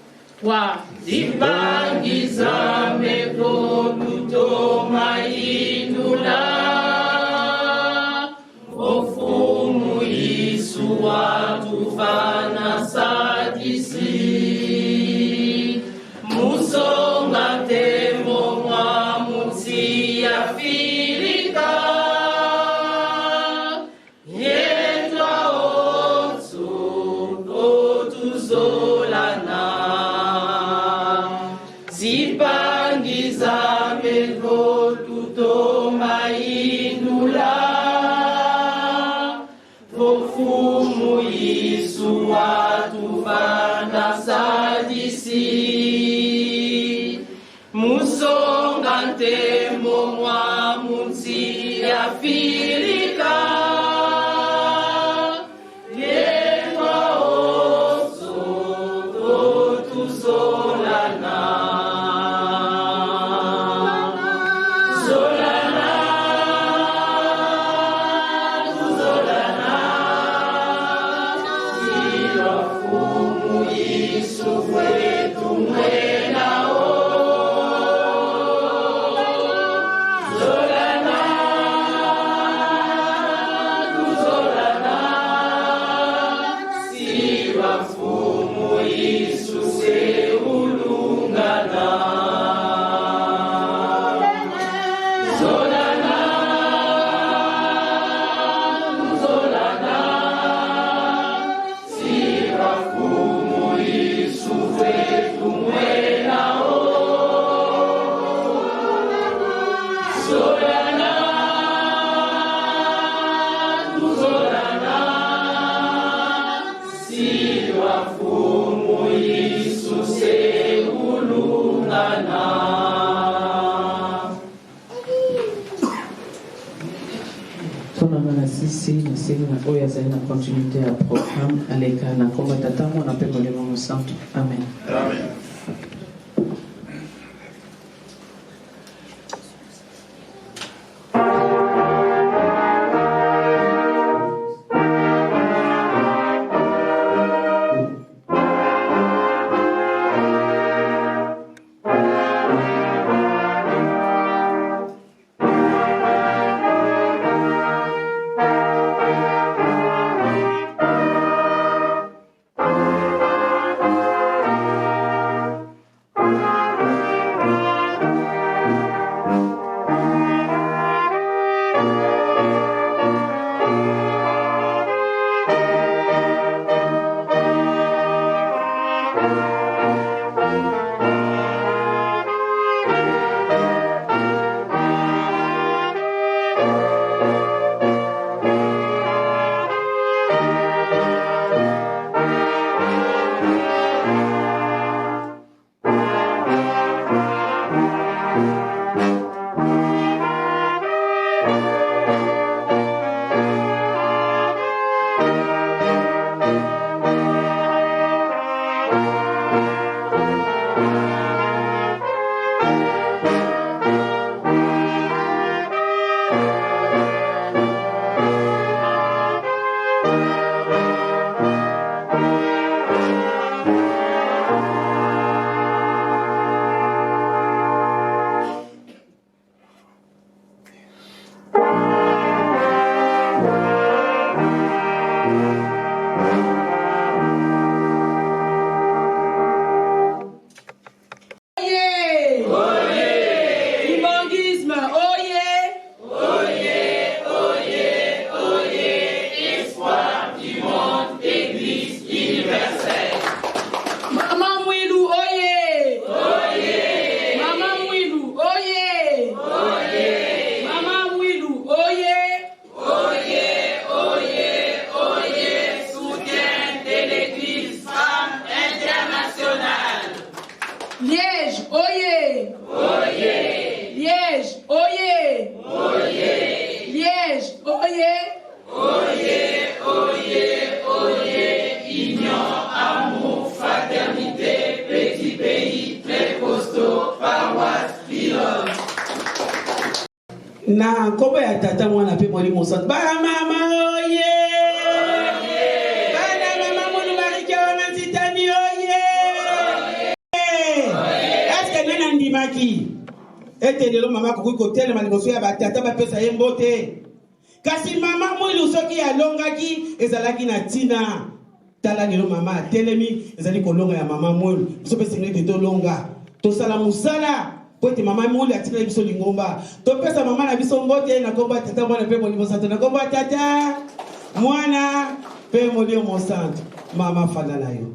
wa Zipangiza mevo hutoma indula Mfumu Yesu watufana sadisi Musonga temo mwa mutsi Afrika Yetwa otsu otuzolana Zipangiza mego tutoma indula Mfumu Yesu watufana sadisi Musonga ntemo mwa mutsi Afrika Yetwa oso otuzolana na continuité à programme aleka na komba tatamu na pembo le Mungu Santo. Amen. Amen. Soutien Molimo Centre. Ba mama oye. Bana mama mulu bariki wa Manzitani oye. Est-ce que nana ndimaki? Ete lelo mama kuku kotel maliboso ya batata ba pesa yembote. Kasi mama mulu soki ya longaki ezalaki na tina. Tala lelo mama atelemi ezali kolonga ya mama mulu. Biso pe sengeli to longa. To sala musala. Pote mama mulu atina biso lingomba. To pesa mama na biso mbote na komba tata mwana pe Molimo Centre. Na komba tata mwana pe Molimo Centre. Mama fala na yo.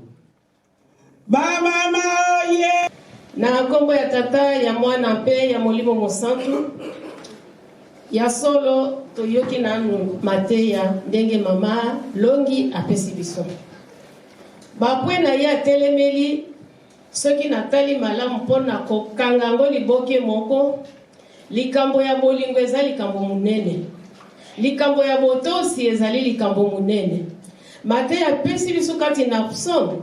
Ba mama oye. Na kombo ya tata ya mwana pe ya Molimo Centre. Ya solo toyoki nanu mateya ndenge mama longi apesi biso. Bapwe na ya telemeli soki natali malamu mpona kokanga ngo liboke moko likambo ya bolingo ezali likambo munene. Likambo ya botosi ezali likambo munene. Mateya apesi biso kati na psom.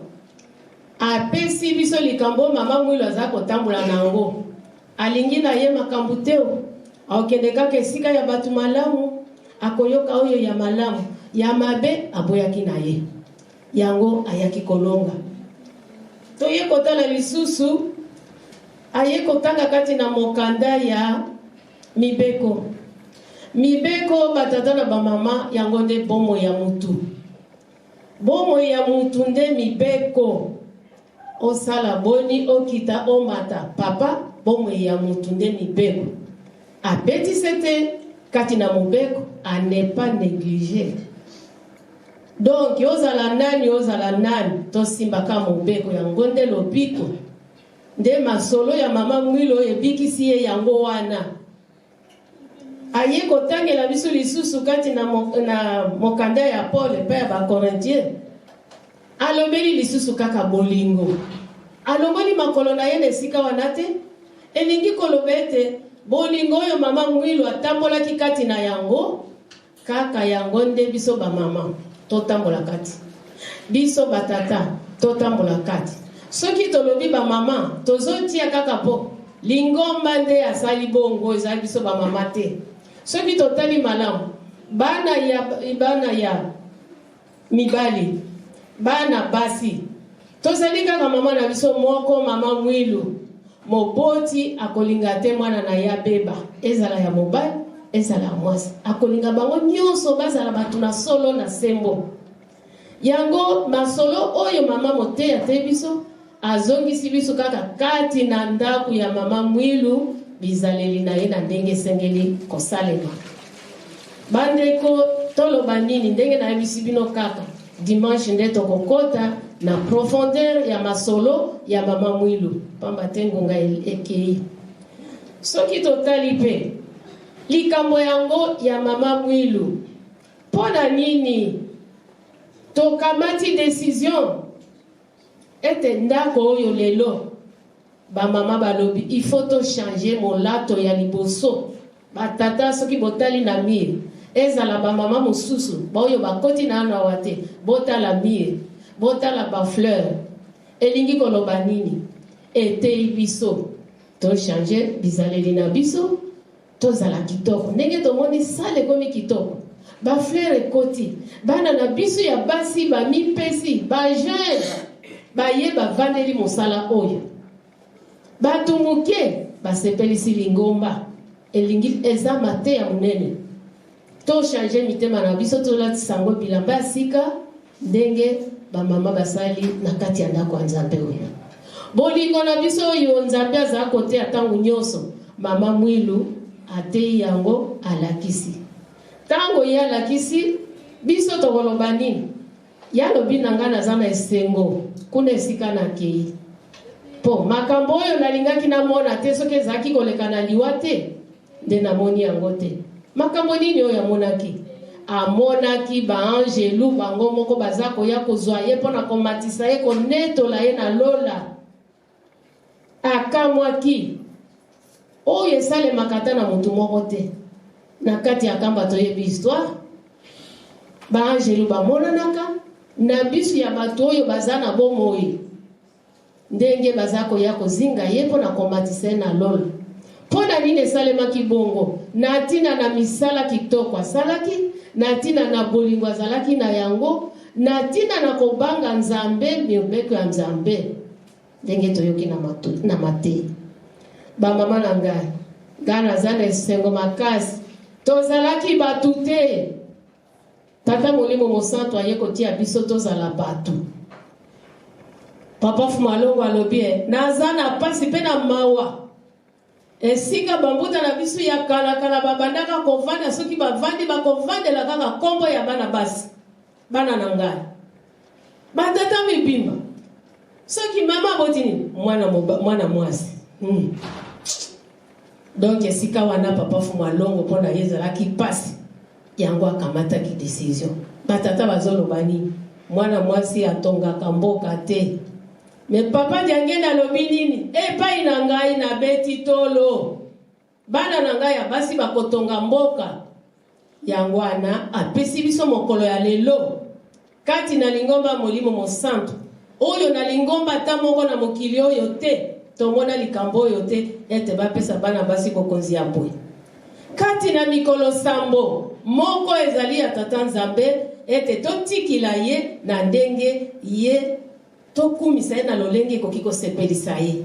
Apesi biso likambo mama mwilo aza kotambola nango. Alingi na ye makambo teo. Aokende kaka esika ya batu malamu, akoyoka oyo ya malamu, ya mabe aboyaki na ye. Yango ayaki kolonga. Toye kotala lisusu, aye kotanga kati na mokanda ya mibeko. Mibeko batata na bamama yango nde bomo ya mutu. Bomo ya mutu nde mibeko. Osala boni okita omata papa, bomo ya mutu nde mibeko. A petit c'était katina mobeko à ne pas négliger. Donc yozala nani to simbaka mobeko ya ngonde lobiko. Nde masolo ya mama mwilo ebikisi ye yango wana. Aye kotangela biso lisusu kati na mokanda ya Paul pe ba Corinthiens. Alobeli lisusu kaka bolingo. Alongoli makolo na ye nesika wanate elingi kolobete bolingo yo mama mwilo atambola kati na yango kaka yango nde biso ba mama totambola kati biso batata totambola kati soki tolobi ba mama tozotia kaka po lingomba nde asali bongo eza biso ba mama te soki totali malamu bana ya mibali bana basi tozali kaka mama na biso moko mama mwilo moboti akolinga te mwana na ya beba ezala ya mobali ezala mwasi akolinga bango nyonso bazala batu na solo na sembo yango masolo oyo mama moteya te biso azongisi biso kaka kati na ndaku ya mama mwilu bizaleli na ye na ndenge sengeli kosalema bandeko toloba nini ndenge na yebisi bino kaka dimanche nde tokokota na profondeur ya masolo ya mama mwilu pamba te ngonga ekei soki totali pe likambo yango ya mama mwilu pona nini tokamati décision ete ndako oyo lelo ba mama balobi il faut to changer molato ya liboso batata soki botali na mire ezala ba mama mosusu baoyo bakoti na ana wate botala mire botala ba fleur elingi koloba nini ete biso to changer bizaleli na biso tozala kitoko ndenge tomoni sale komi kitoko ba fleur ekoti bana na biso ya basi ba mipesi ba jeune ba ye ba vandeli mosala oyo batumuke basepelisi lingomba elingi eza mate ya munene to changer mitema na biso tolatisa ngo bilamba ya sika ndenge bamama basali na kati ya ndako ya Nzambe oyo bolingo na biso oyo Nzambe aza kote atangu nyonso mama mwilu atei yango alakisi tango ya alakisi biso tokoloba nini yalobi nanga naza na esengo kuna esika na kei po makambo oyo nalingaki namona te soki ezalaki koleka na liwa te nde namoni yango te makambo nini oyo amonaki amonaki baangelu bango moko baza koya kozwa ye mpona komatisa ye konetola ye na lola akamwaki oyo esalemaka ata na motu moko te na kati ya kamba toyebi histoire baangelu bamonanaka na biso ya bato oyo baza na bomoi ndenge baza koya kozinga ye mpona komatisa ye na lola Pona nini salemaki bongo na tina na misala kitoko asalaki, na tina na bolingo azalaki na yango, na tina na kobanga nzambe mibeko ya nzambe ndenge toyoki na mate. Ba mama na ngai gana zana esengo makasi tozalaki batu te. Tata Molimo Mosantu aye kotia biso tozala batu. Papa Fumalongo alobi nazana pasi pe na mawa. Esika bambuta na biso ya kala babandaka kovanda soki bavandi bakovandela kaka kombo ya bana basi. Bana na ngai. Batata mibimba. Soki mama botini mwana mwasi. Donc esika wana Papa Fumalongo pona yezalaki pasi. Yango akamata ki décision. Batata bazolo bani. Mwana mwasi atongaka mboka te. Mais papa Diangena lobi nini? Epai na ngai na beti tolo. Bana na ngai ya basi bakotonga mboka. Yango wana apesi biso mokolo ya lelo. Kati na lingomba Molimo Mosantu. Oyo na lingomba ta moko na mokili oyo te. Tomona likambo oyo te ete bapesa bana basi bokonzi ya boye. Kati na mikolo sambo moko ezali ya tata Nzambe ete totikila ye na ndenge ye tokumisa ye na lolenge koki kosepelisa ye.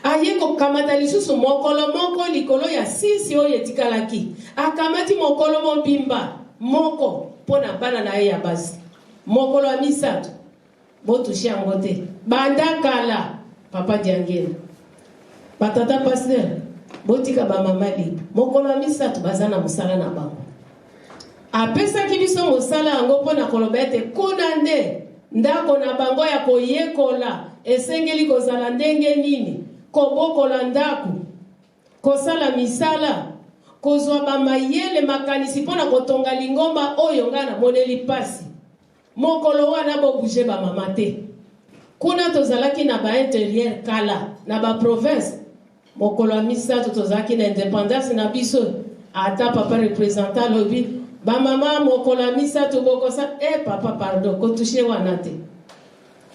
Aye kokamata lisusu mokolo moko likolo ya sisi oyo etikalaki. Akamati mokolo mobimba moko pona bana na ye ya basi. Mokolo ya misato botushi yango te. Banda kala Papa Diangena. Batata pasteur botika ba mama libre. Mokolo ya misato bazana musala na bango. Apesa kibiso musala yango pona kolobete kuna nde ndako na bango ya koyekola esengeli kozala ndenge nini kobokola ndako kosala misala kozwa bamayele makanisi pona kotonga lingomba oyo ngana moneli pasi mokolo wana bobuje ba mama te. Kuna tozalaki na ba intérieur kala na ba province mokolo ya misato tozalaki na indépendance na biso ata papa représentant lobi ba mama mokolo ya misato bokosa papa pardon ko toucher wana te.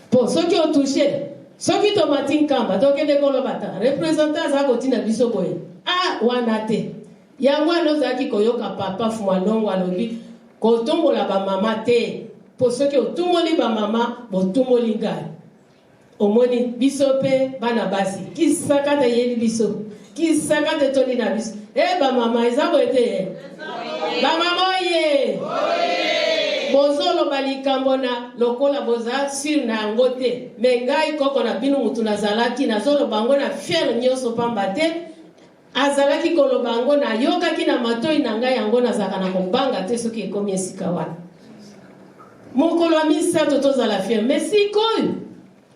Po soki o toucher soki tomati nkamba tokende kolobata représentant za kotina biso boye wana te. Yango anozaki koyoka Papa Fumalongo alobi kotombola ba mama te. Po soki otumoli ba mama botumoli ngai. Omoni biso pe bana basi kisaka te yeli biso kisaka te toli na biso ba mama ezabo ete ba mama ye bozolo balikambo na lokola boza sur na ngote mengai koko na binu mutu nazalaki nazolo bango na fier nyoso pamba te azalaki kolo bango na yoka kina matoi na ngai yango nazaka na kobanga te soki ekomi esika wana mokolo misato tozala fier mais sikoyo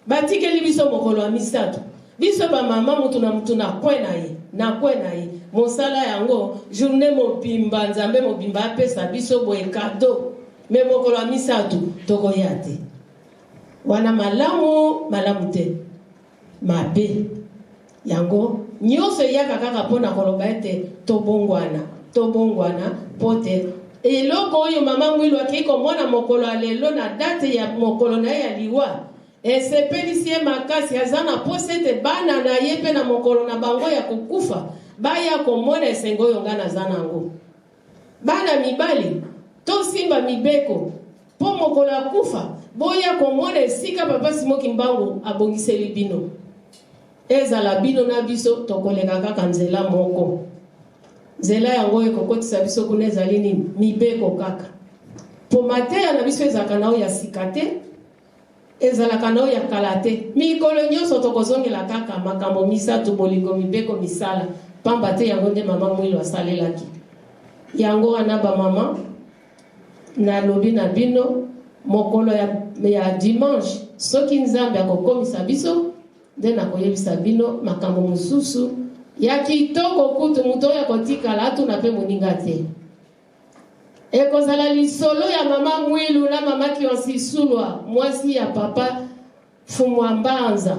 batikeli biso mokolo misato biso ba mama mutu na kwena ye mosala yango journée mobimba Nzambe mobimba apesa biso boye cadeau mais mokolo misato tokoya te wana malamu te mabe yango nyonso yaka kaka pona koloba ete tobongwana pote eloko oyo mama Mwilu akei komona mokolo lelo na date ya mokolo na ya liwa esepelisi makasi azana posete bana na ye pe na mokolo na bango ya kokufa baya komona esengo oyo ngana zanango bana mibali to simba mibeko po mokolo akufa boya komona esika Papa Simoki Mbangu abongiseli bino ezala bino na biso tokoleka kaka nzela moko nzela yango ekokotisa biso kuna ezali nini mibeko kaka po mateya na biso ezalaka nao ya sikate ezalaka nao ya kalate mikolo nyonso tokozongela kaka makambo misato bolingo mibeko misala pamba te yango nde mama Mwilu asalelaki yango wana ba mama na lobi na bino mokolo ya dimanche soki Nzambe akokomisa biso nde nakoyebisa bino makambo mosusu ya kitoko kutu muto ya kotikala atuna pe moninga te ekozala lisolo ya mama Mwilu na mama Kiwansisulwa mwasi ya Papa Fumwambanza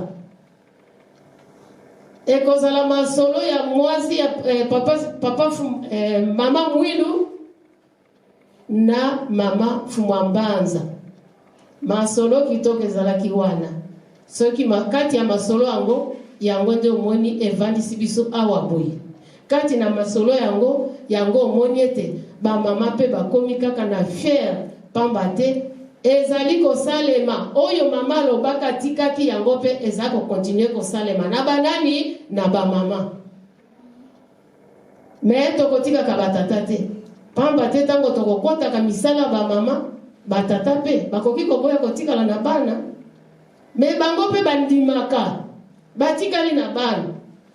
ekozala masolo ya mwasi ya mama Mwilu na mama Fumwambanza masolo kitoko ezalaki wana soki makati ya masolo yango nde omoni evandisi biso awa boye kati na masolo yango omoni ete bamama mpe bakomi kaka na fiere pamba te ezali kosalema oyo mama alobaka atikaki yango mpe eza kokontinue kosalema na banani na bamama me tokotikaka batata te pamba te ntango tokokɔtaka misala bamama batata mpe bakoki koboya kotikala na bana me bango mpe bandimaka batikali na bana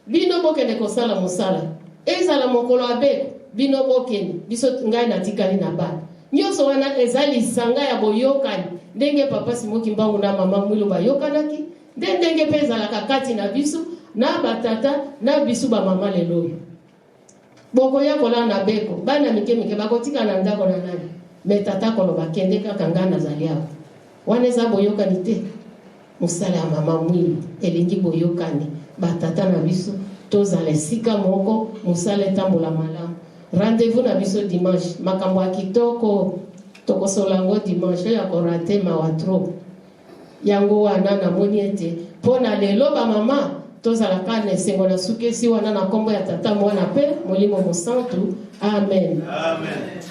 bino bokende kosala mosala ezala mokolo abeko bino bokende biso ngai natikali na bana nyonso wana eza lisanga ya boyokani ndenge papa Simoki Mbangu na mama Mwilu bayokanaki ndenge mpe ezalaka kati na biso na batata na biso bamama lelo oyo bokoya kola na beko bana mike bakotika na ndako na nani me tata koloba kende kaka ngai nazali awa wana eza boyokani te mosala ya mama Mwilu elingi boyokani batata na biso tozala esika moko mosala etambola malamu. Rendez-vous na biso dimanche makambo ya kitoko tokosolango dimanche ya korate mawa trop yango wana namoni ete mpona lelo bamama tozalaka na esengo na sukesi wana na nkombo ya tata mwana mpe molimo mosantu amen, amen.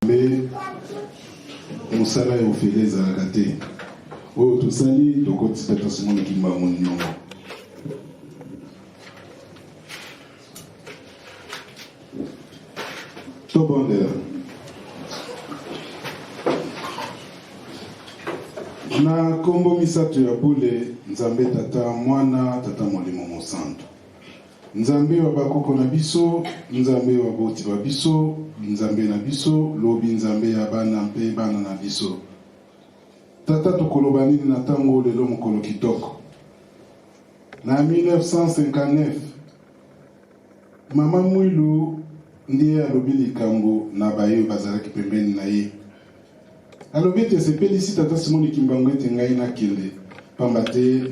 Mais mosala ya ofele ezalaka te oyo tosali tokotisa tata Simoki Mbangu nyongo tobondela na kombo misato ya bule nzambe tata mwana tata molimo mosantu nzambe wa bakoko na biso nzambe wa boti ba biso nzambe na biso lobi nzambe ya bana mpe bana na biso tata tokoloba nini na ntango lelo mokolo kitoko na 1959 mama Mwilu ndiye alobi likambo na baye bazalaki pembeni na ye alobi ete sepelisi tata Simoni Kimbangu ete ngai nakende pamba te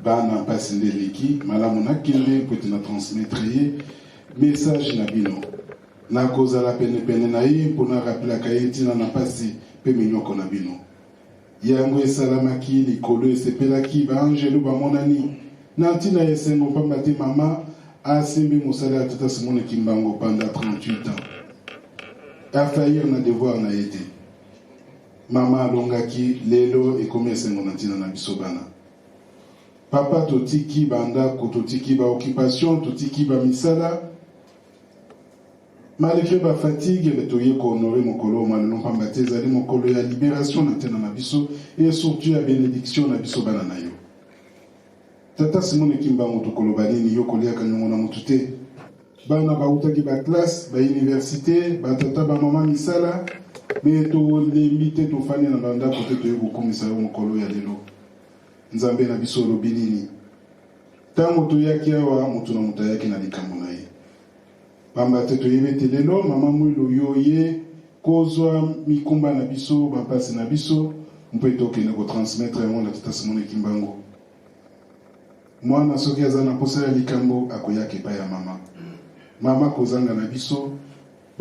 bana mpasi nde eleki malamu nakende mpo ete na transmettre ye message na bino nakozala penepene na ye mpo narapelaka ye ntina na mpasi mpe minyoko na bino yango esalamaki likolo esepelaki baangelo bamonani na ntina ya esengo pamba te mama asimbi mosala ya tata Simoni Kimbangu pendant 38 ans afaillir na devoir na ye te mama alongaki lelo ekomi esengo na ntina na biso bana papa totiki bandako totiki baoccupation totiki bamisala malgré bafatigue me toye kohonore mokolo malelo pamba te ezali mokolo ya libération na ntena na biso et surtout ya bénédiction na biso bana na yo tata Simoni Kimbangu tokoloba nini yo koliaka nyongo na motu te bana bautaki baklasse bauniversité batata bamama misala me tolembi te tofani na bandako te toye kokumisa yo mokolo ya lelo nzambe na biso olobi nini ntango toyaki awa motu na moto ayaki na likambo na ye pamba te toyebi ete lelo mama mwilo yo ye kozwa mikumba na biso bapasi na biso mpo ete okende kotransmettre yango na tata Simoni Kimbangu mwana soki aza na posa ya likambo akoyaka epai ya mama kozanga na biso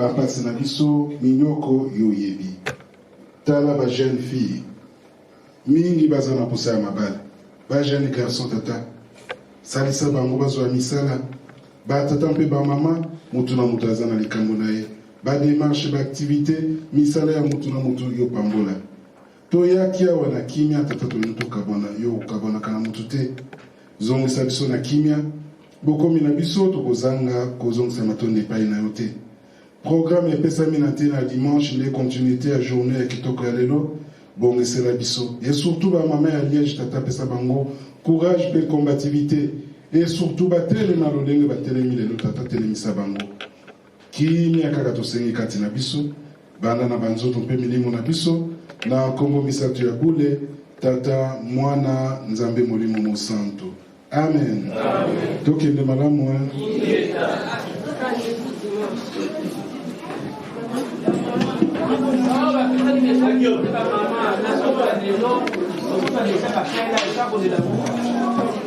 bapasi na biso minyoko yo yebi tala ba jeune fille mingi baza na posa ya mabala ba jeune garçon tata salisa bango bazwa misala batata mpe bamama mutu na mutu aza na likambo na ye badémarche baactivité misala ya mutu na mutu yo pambola toyaki awa na kimia tata toni tokabwana yo okabwanaka na mutu te zongisa biso na kimia bokomi na biso tokozanga kozongisa matondo epai na yo te programme epesami na te na dimanche nde continuité ya journée ya kitoko ya lelo bongisela biso et surtout bamama ya Liège tata apesa bango courage mpe combativité et surtout batelema lolenge batelemi lelo tata telemisa bango kimia kaka tosengi kati na biso banda na banzoto mpe milimo na biso na nkombo misato ya bule tata mwana nzambe molimo mosantu amen, amen. Tokende malamu Mama,